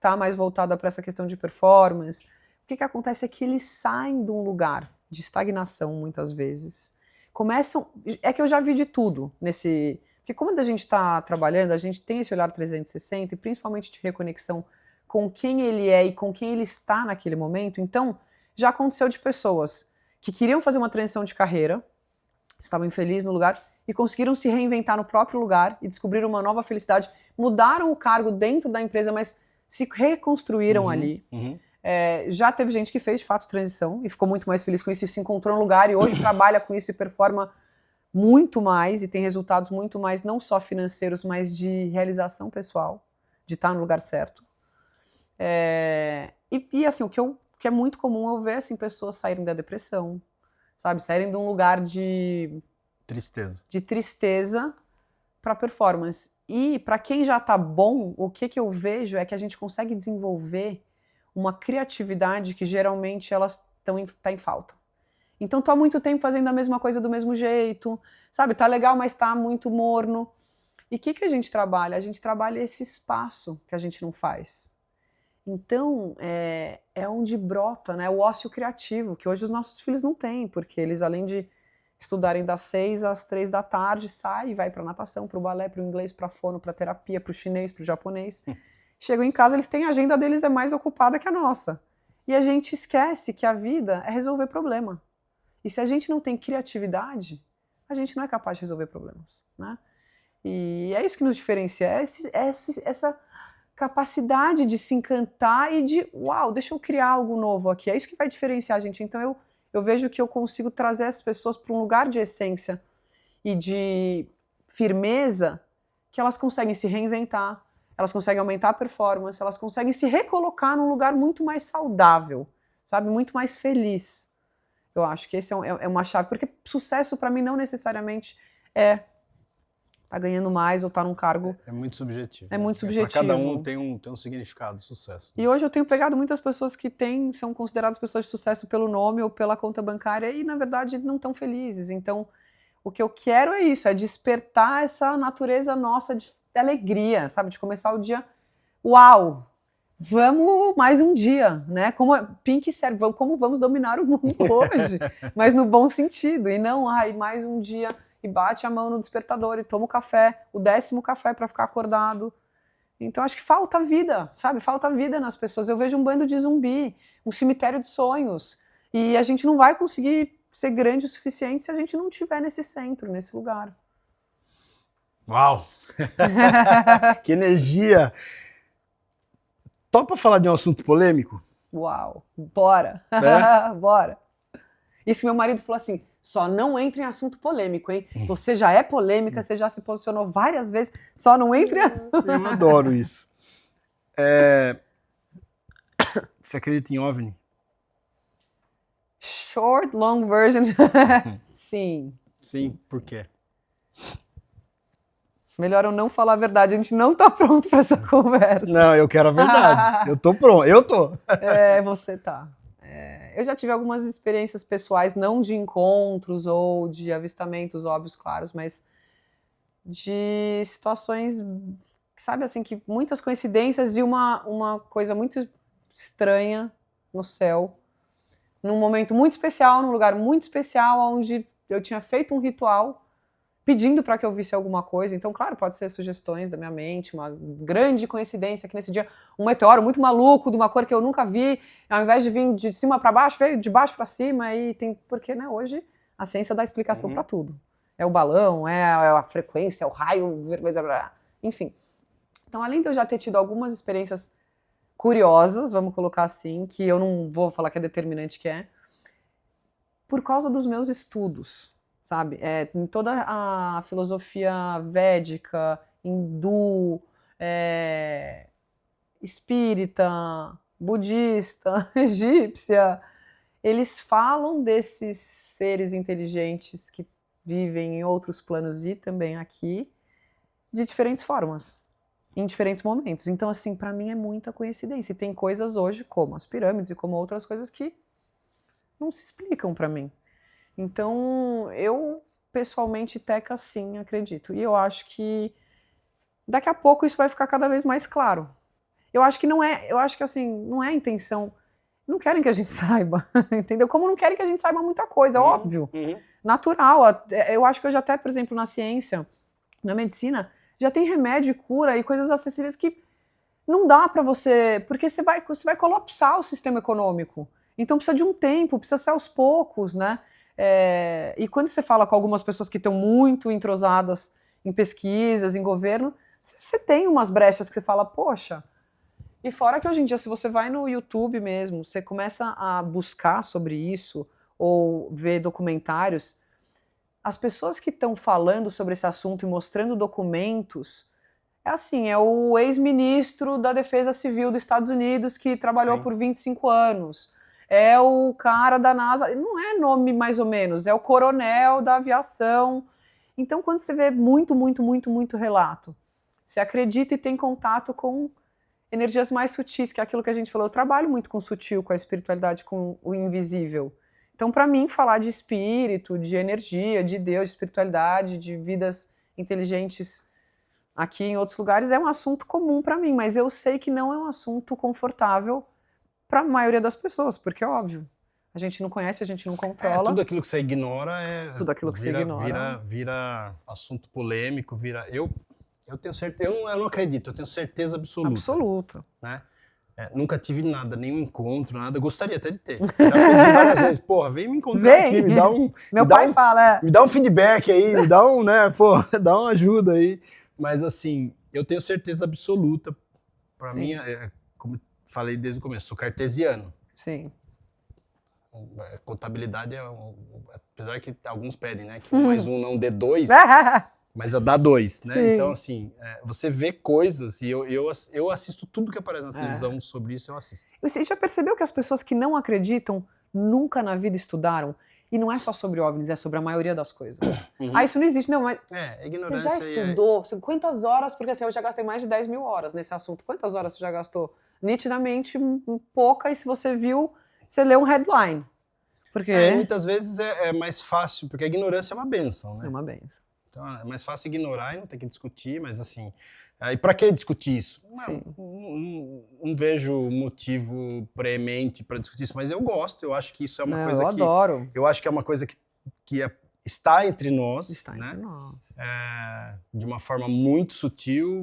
tá mais voltada para essa questão de performance, o que acontece é que eles saem de um lugar de estagnação, muitas vezes, é que eu já vi de tudo porque como a gente está trabalhando, a gente tem esse olhar 360 e principalmente de reconexão com quem ele é e com quem ele está naquele momento. Então, já aconteceu de pessoas que queriam fazer uma transição de carreira, estavam infelizes no lugar e conseguiram se reinventar no próprio lugar e descobriram uma nova felicidade, mudaram o cargo dentro da empresa, mas se reconstruíram ali. Já teve gente que fez, de fato, transição e ficou muito mais feliz com isso e se encontrou um lugar e hoje trabalha com isso e performa muito mais e tem resultados muito mais, não só financeiros, mas de realização pessoal, de estar no lugar certo. E assim, o que é muito comum eu ver, assim, pessoas saírem da depressão, sabe? Saírem de um lugar de tristeza para performance. E para quem já tá bom, o que eu vejo é que a gente consegue desenvolver uma criatividade que geralmente elas tá em falta. Então tô há muito tempo fazendo a mesma coisa do mesmo jeito, sabe? Tá legal, mas tá muito morno. E o que a gente trabalha? A gente trabalha esse espaço que a gente não faz. Então, é onde brota, né, o ócio criativo, que hoje os nossos filhos não têm, porque eles, além de estudarem das 6 às 3 da tarde, saem e vai para natação, para o balé, para o inglês, para fono, para terapia, para o chinês, para o japonês. Chegam em casa, eles têm a agenda deles é mais ocupada que a nossa. E a gente esquece que a vida é resolver problema. E se a gente não tem criatividade, a gente não é capaz de resolver problemas, né? E é isso que nos diferencia, essa capacidade de se encantar e de, uau, deixa eu criar algo novo aqui. É isso que vai diferenciar a gente. Então eu vejo que eu consigo trazer as pessoas para um lugar de essência e de firmeza que elas conseguem se reinventar, elas conseguem aumentar a performance, elas conseguem se recolocar num lugar muito mais saudável, sabe? Muito mais feliz. Eu acho que esse é uma chave, porque sucesso para mim não necessariamente é tá ganhando mais ou tá num cargo... É muito subjetivo. É muito subjetivo. Para cada um tem um significado de sucesso. E hoje eu tenho pegado muitas pessoas que são consideradas pessoas de sucesso pelo nome ou pela conta bancária e, na verdade, não estão felizes. Então, o que eu quero é isso, é despertar essa natureza nossa de alegria, sabe? De começar o dia, uau, vamos mais um dia, né? Como Pink serve, como vamos dominar o mundo hoje, mas no bom sentido, e não, mais um dia, e bate a mão no despertador e toma o café, o 10º café para ficar acordado. Então acho que falta vida, sabe? Falta vida nas pessoas. Eu vejo um bando de zumbi, um cemitério de sonhos, e a gente não vai conseguir ser grande o suficiente se a gente não estiver nesse centro, nesse lugar. Uau! Que energia! Topa falar de um assunto polêmico? Uau! Bora! Bora! Isso que meu marido falou assim, só não entre em assunto polêmico, hein? Você já é polêmica, você já se posicionou várias vezes, só não entre em assunto... Eu adoro isso. Você acredita em OVNI? Short, long version. Sim. Sim, por quê? Melhor eu não falar a verdade, a gente não tá pronto para essa conversa. Não, eu quero a verdade. Eu tô pronto, eu tô. Você tá. Eu já tive algumas experiências pessoais, não de encontros ou de avistamentos óbvios, claros, mas de situações, sabe assim, que muitas coincidências e uma coisa muito estranha no céu, num momento muito especial, num lugar muito especial, onde eu tinha feito um ritual pedindo para que eu visse alguma coisa. Então, claro, pode ser sugestões da minha mente, uma grande coincidência que nesse dia um meteoro muito maluco, de uma cor que eu nunca vi, ao invés de vir de cima para baixo, veio de baixo para cima, e tem... Porque, né, hoje a ciência dá explicação para tudo. É o balão, é a frequência, é o raio, enfim. Então, além de eu já ter tido algumas experiências curiosas, vamos colocar assim, que eu não vou falar que é determinante que é, por causa dos meus estudos, sabe? Em toda a filosofia védica, hindu, espírita, budista, egípcia, eles falam desses seres inteligentes que vivem em outros planos e também aqui, de diferentes formas, em diferentes momentos. Então, assim, para mim é muita coincidência. E tem coisas hoje, como as pirâmides e como outras coisas que não se explicam para mim. Então, eu, pessoalmente, Teca, sim, acredito. E eu acho que daqui a pouco isso vai ficar cada vez mais claro. Eu acho que não é, assim, não é a intenção. Não querem que a gente saiba, entendeu? Como não querem que a gente saiba muita coisa, óbvio. Natural. Eu acho que hoje até, por exemplo, na ciência, na medicina, já tem remédio e cura e coisas acessíveis que não dá para você, porque você vai colapsar o sistema econômico. Então precisa de um tempo, precisa ser aos poucos, né? E quando você fala com algumas pessoas que estão muito entrosadas em pesquisas, em governo, você tem umas brechas que você fala, poxa. E fora que hoje em dia, se você vai no YouTube mesmo, você começa a buscar sobre isso, ou ver documentários, as pessoas que estão falando sobre esse assunto e mostrando documentos, é o ex-ministro da Defesa Civil dos Estados Unidos que trabalhou por 25 anos, é o cara da NASA, não é nome mais ou menos, é o coronel da aviação. Então, quando você vê muito, muito, muito, muito relato, você acredita e tem contato com energias mais sutis, que é aquilo que a gente falou. Eu trabalho muito com o sutil, com a espiritualidade, com o invisível. Então, para mim, falar de espírito, de energia, de Deus, de espiritualidade, de vidas inteligentes aqui em outros lugares é um assunto comum para mim, mas eu sei que não é um assunto confortável para a maioria das pessoas, porque é óbvio. A gente não conhece, a gente não controla. Tudo aquilo que você ignora tudo aquilo que você ignora vira assunto polêmico, vira... Eu tenho certeza, eu não acredito, eu tenho certeza absoluta. Absoluta. Né? Nunca tive nada, nenhum encontro, nada. Gostaria até de ter. Já pedi várias vezes, porra, vem me encontrar aqui, me dá um... Meu pai fala... Me dá um feedback aí, me dá um, né, pô, dá uma ajuda aí. Mas, assim, eu tenho certeza absoluta, para mim, como falei desde o começo, sou cartesiano. Sim. Contabilidade apesar que alguns pedem, né, que 1 mais 1 não dê 2, mas dá 2, né? Sim. Então, assim, você vê coisas, e eu assisto tudo que aparece na televisão sobre isso, eu assisto. Você já percebeu que as pessoas que não acreditam nunca na vida estudaram? E não é só sobre OVNIs, é sobre a maioria das coisas. Isso não existe, não, mas ignorância. Você já estudou? Quantas horas? Porque assim, eu já gastei mais de 10 mil horas nesse assunto. Quantas horas você já gastou? Nitidamente, pouca, e se você viu, você leu um headline. Porque... muitas vezes é mais fácil, porque a ignorância é uma bênção, né? É uma bênção. Então é mais fácil ignorar e não ter que discutir, mas assim... E para que discutir isso? Não vejo motivo preemente para discutir isso, mas eu gosto, eu acho que isso é uma coisa que... adoro. Eu acho que é uma coisa que está entre nós, está né? Entre nós. De uma forma muito sutil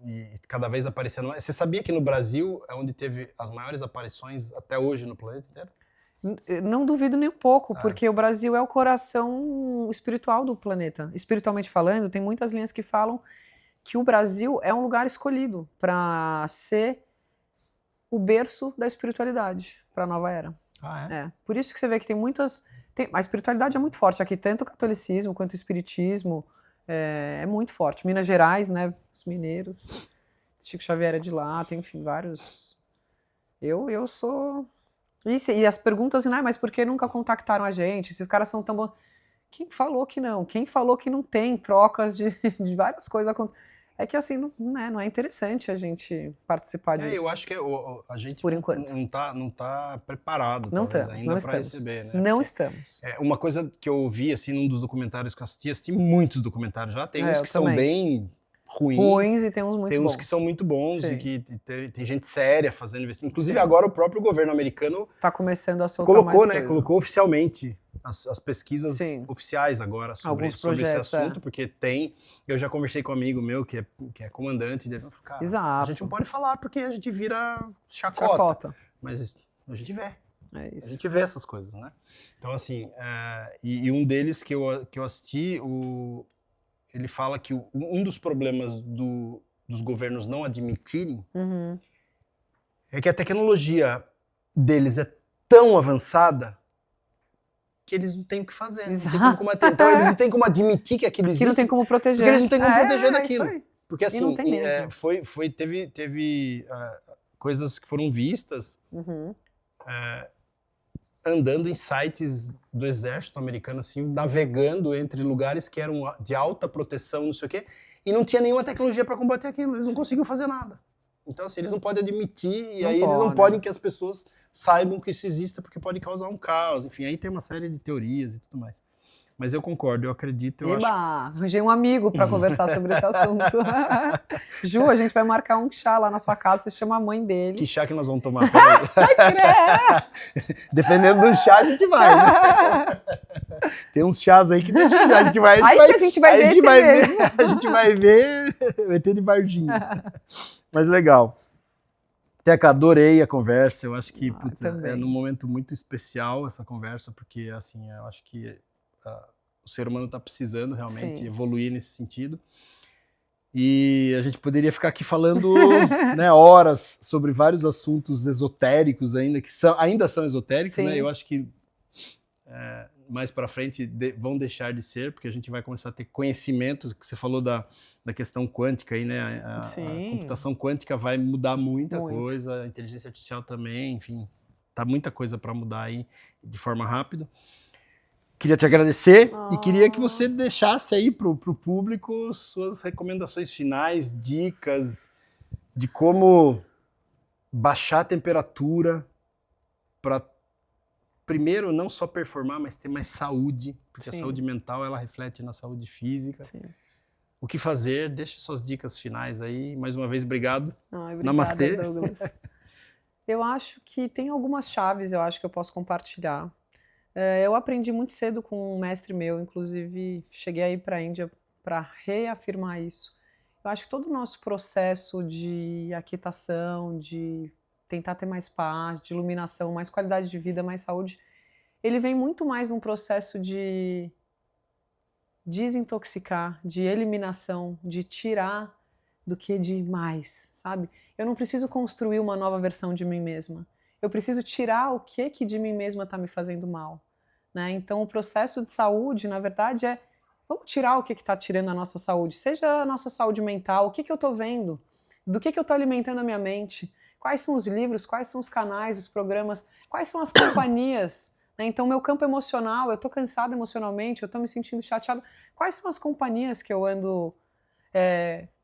e cada vez aparecendo mais. Você sabia que no Brasil é onde teve as maiores aparições até hoje no planeta inteiro? Não duvido nem um pouco, porque o Brasil é o coração espiritual do planeta. Espiritualmente falando, tem muitas linhas que falam que o Brasil é um lugar escolhido para ser o berço da espiritualidade para a nova era. Por isso que você vê que tem muitas... a espiritualidade é muito forte aqui, tanto o catolicismo quanto o espiritismo é muito forte. Minas Gerais, né, os mineiros, Chico Xavier é de lá, tem, enfim, vários... Eu sou... E as perguntas, né, mas por que nunca contactaram a gente? Esses caras são tão bons... Quem falou que não? Quem falou que não tem trocas de várias coisas acontecendo? É que assim, não é interessante a gente participar disso. Eu acho que a gente por enquanto não tá preparado ainda para receber, né? Não estamos. Uma coisa que eu ouvi assim num dos documentários que eu assisti muitos documentários já, tem uns que são bem ruins e tem uns muito bons. Tem uns que são muito bons e que tem gente séria fazendo investimento. Inclusive agora o próprio governo americano está começando a soltar colocou oficialmente as pesquisas oficiais agora sobre esse assunto, porque eu já conversei com um amigo meu que é comandante, ele falou, cara, a gente não pode falar porque a gente vira chacota. Mas a gente vê. A gente vê essas coisas, né? Então, assim, e um deles que eu assisti, ele fala que um dos problemas dos governos não admitirem é que a tecnologia deles é tão avançada que eles não têm o que fazer, não tem como combater. Então eles não têm como admitir que aquilo existe. Que não tem como proteger. Porque eles não têm como proteger daquilo. Porque assim, teve coisas que foram vistas andando em sites do exército americano, assim, navegando entre lugares que eram de alta proteção, não sei o quê, e não tinha nenhuma tecnologia para combater aquilo, eles não conseguiam fazer nada. Então, assim, eles não podem admitir, e aí eles não podem que as pessoas saibam que isso existe, porque pode causar um caos, enfim, aí tem uma série de teorias e tudo mais. Mas eu concordo, eu acredito, eu acho... Arranjei um amigo para conversar sobre esse assunto. Ju, a gente vai marcar um chá lá na sua casa, você chama a mãe dele. Que chá que nós vamos tomar? Dependendo do chá, a gente vai, né? Tem uns chás aí que a gente vai... A gente vai ver vai ter de Varginha. Mas legal. Teca, adorei a conversa, eu acho que é num momento muito especial essa conversa, porque assim, eu acho que o ser humano está precisando realmente evoluir nesse sentido. E a gente poderia ficar aqui falando horas sobre vários assuntos esotéricos ainda, que ainda são esotéricos, né? Eu acho que mais para frente vão deixar de ser, porque a gente vai começar a ter conhecimento, que você falou da questão quântica aí, né? A computação quântica vai mudar muita coisa, a inteligência artificial também, enfim, tá muita coisa para mudar aí de forma rápida. Queria te agradecer e queria que você deixasse aí pro público suas recomendações finais, dicas de como baixar a temperatura para, primeiro, não só performar, mas ter mais saúde, porque a saúde mental, ela reflete na saúde física. O que fazer? Deixe suas dicas finais aí. Mais uma vez, obrigado. Obrigada, Namastê. Douglas. Eu acho que tem algumas chaves, eu acho que eu posso compartilhar. Eu aprendi muito cedo com um mestre meu, inclusive cheguei aí para a Índia para reafirmar isso. Eu acho que todo o nosso processo de aquietação, de tentar ter mais paz, de iluminação, mais qualidade de vida, mais saúde, ele vem muito mais num processo de desintoxicar, de eliminação, de tirar do que de mais, sabe? Eu não preciso construir uma nova versão de mim mesma. Eu preciso tirar o que de mim mesma está me fazendo mal, né? Então o processo de saúde, na verdade, vamos tirar o que está tirando a nossa saúde, seja a nossa saúde mental, o que eu estou vendo, do que eu estou alimentando a minha mente, quais são os livros, quais são os canais, os programas, quais são as companhias, né? Então meu campo emocional, eu estou cansada emocionalmente, eu estou me sentindo chateada, quais são as companhias que eu ando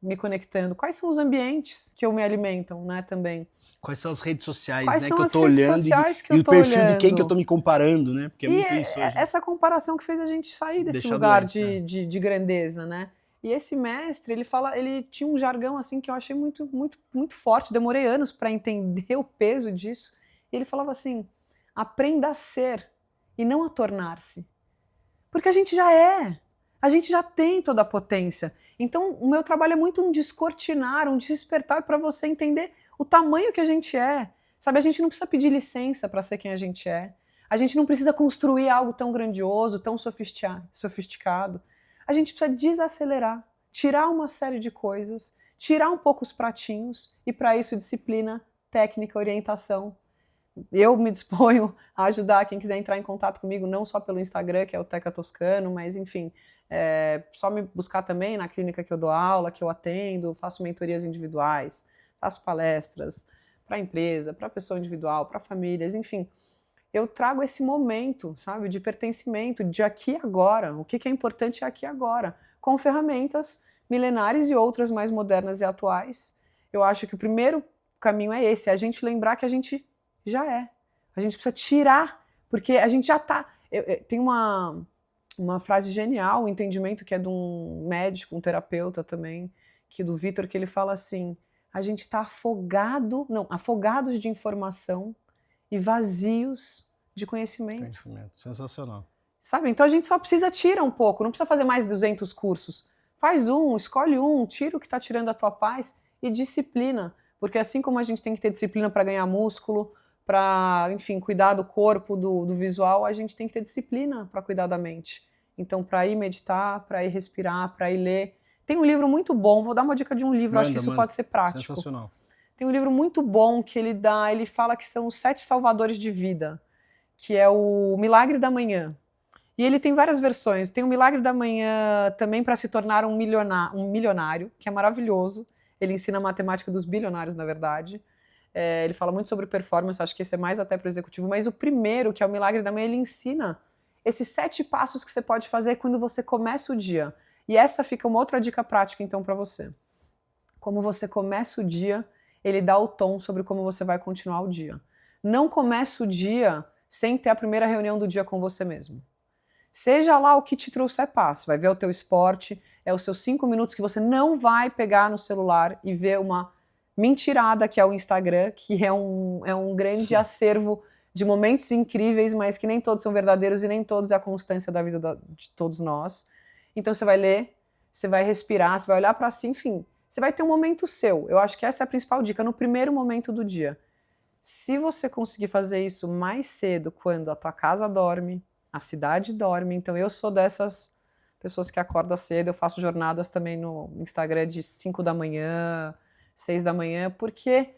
me conectando, quais são os ambientes que eu me alimentam, né, também. Quais são as redes sociais, quais né, são que eu as tô redes olhando sociais que e eu o tô perfil olhando. de quem que eu tô me comparando, né? Porque é muito isso hoje. Essa comparação que fez a gente sair desse Deixar lugar doente, de grandeza, né? E esse mestre, ele tinha um jargão assim que eu achei muito, muito, muito forte. Demorei anos para entender o peso disso. E ele falava assim: aprenda a ser e não a tornar-se. Porque a gente já é. A gente já tem toda a potência. Então, o meu trabalho é muito um descortinar, um despertar para você entender o tamanho que a gente é. Sabe, a gente não precisa pedir licença para ser quem a gente é. A gente não precisa construir algo tão grandioso, tão sofisticado. A gente precisa desacelerar, tirar uma série de coisas, tirar um pouco os pratinhos e, para isso, disciplina, técnica, orientação. Eu me disponho a ajudar quem quiser entrar em contato comigo, não só pelo Instagram, que é o Teca Toscano, mas enfim, só me buscar também na clínica que eu dou aula, que eu atendo, faço mentorias individuais, faço palestras para empresa, para pessoa individual, para famílias, enfim. Eu trago esse momento, sabe, de pertencimento, de aqui e agora. O que é importante é aqui e agora, com ferramentas milenares e outras mais modernas e atuais. Eu acho que o primeiro caminho é esse, é a gente lembrar que a gente já é. A gente precisa tirar, porque a gente já está. Tem uma frase genial, um entendimento que é de um médico, um terapeuta também, que do Vitor, que ele fala assim: a gente está afogados de informação e vazios de conhecimento. Sensacional. Sabe? Então a gente só precisa tirar um pouco, não precisa fazer mais 200 cursos. Faz escolhe tira o que está tirando a tua paz e disciplina. Porque assim como a gente tem que ter disciplina para ganhar músculo, para, enfim, cuidar do corpo, do visual, a gente tem que ter disciplina para cuidar da mente. Então, para ir meditar, para ir respirar, para ir ler. Tem um livro muito bom, vou dar uma dica de um livro, acho que isso pode ser prático. Sensacional. Tem um livro muito bom que ele fala que são os 7 salvadores de vida, que é o Milagre da Manhã. E ele tem várias versões. Tem o Milagre da Manhã também para se tornar um milionário, que é maravilhoso. Ele ensina a matemática dos bilionários, na verdade. Ele fala muito sobre performance, acho que esse é mais até para o executivo, mas o primeiro, que é o Milagre da Manhã, ele ensina esses 7 passos que você pode fazer quando você começa o dia. E essa fica uma outra dica prática, então, para você. Como você começa o dia, ele dá o tom sobre como você vai continuar o dia. Não começa o dia sem ter a primeira reunião do dia com você mesmo. Seja lá o que te trouxer paz, vai ver o teu esporte, é os seus 5 minutos que você não vai pegar no celular e ver uma mentirada que é o Instagram, que é um grande acervo de momentos incríveis, mas que nem todos são verdadeiros e nem todos é a constância da vida de todos nós. Então você vai ler, você vai respirar, você vai olhar para si, enfim, você vai ter um momento seu. Eu acho que essa é a principal dica, no primeiro momento do dia. Se você conseguir fazer isso mais cedo, quando a tua casa dorme, a cidade dorme, então eu sou dessas pessoas que acordam cedo, eu faço jornadas também no Instagram de 5 da manhã, 6 da manhã, porque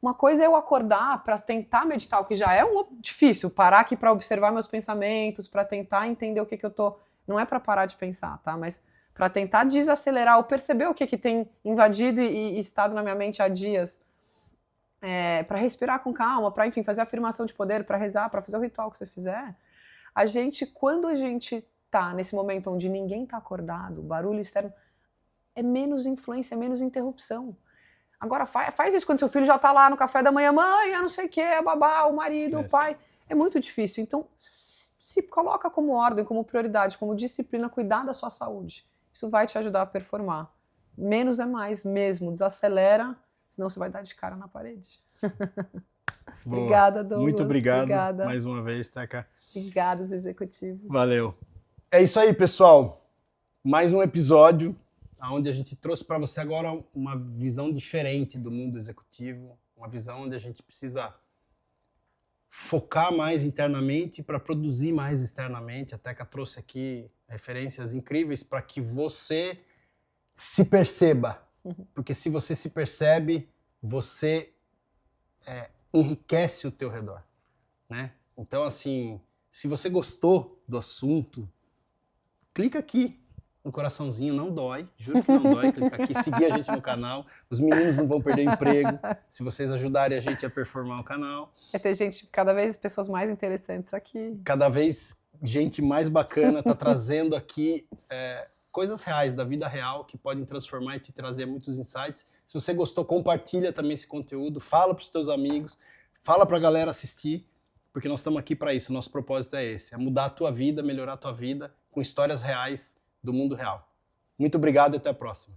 uma coisa é eu acordar para tentar meditar, o que já é difícil, parar aqui para observar meus pensamentos, para tentar entender o que eu tô... Não é para parar de pensar, tá? Mas para tentar desacelerar ou perceber o que tem invadido e estado na minha mente há dias, para respirar com calma, para, enfim, fazer afirmação de poder, para rezar, para fazer o ritual que você fizer. Quando a gente tá nesse momento onde ninguém tá acordado, o barulho externo, é menos influência, é menos interrupção. Agora faz isso quando seu filho já tá lá no café da manhã, mãe, eu não sei o que, a babá, o marido, esquece. O pai. É muito difícil. Então, se coloca como ordem, como prioridade, como disciplina, cuidar da sua saúde. Isso vai te ajudar a performar. Menos é mais mesmo. Desacelera, senão você vai dar de cara na parede. Obrigada, Douglas. Muito obrigado. Obrigada. Mais uma vez, Teca. Obrigada, os executivos. Valeu. É isso aí, pessoal. Mais um episódio onde a gente trouxe para você agora uma visão diferente do mundo executivo, uma visão onde a gente precisa focar mais internamente para produzir mais externamente. A Teca trouxe aqui referências incríveis para que você se perceba, porque se você se percebe, você enriquece o teu redor, né? Então, assim, se você gostou do assunto, clica aqui no coraçãozinho, não dói, juro que não dói, clica aqui, seguir a gente no canal, os meninos não vão perder emprego, se vocês ajudarem a gente a performar o canal. Vai ter gente, cada vez pessoas mais interessantes aqui. Cada vez gente mais bacana tá trazendo aqui coisas reais, da vida real, que podem transformar e te trazer muitos insights. Se você gostou, compartilha também esse conteúdo, fala para os teus amigos, fala para a galera assistir, porque nós estamos aqui para isso, o nosso propósito é esse, é mudar a tua vida, melhorar a tua vida com histórias reais do mundo real. Muito obrigado e até a próxima.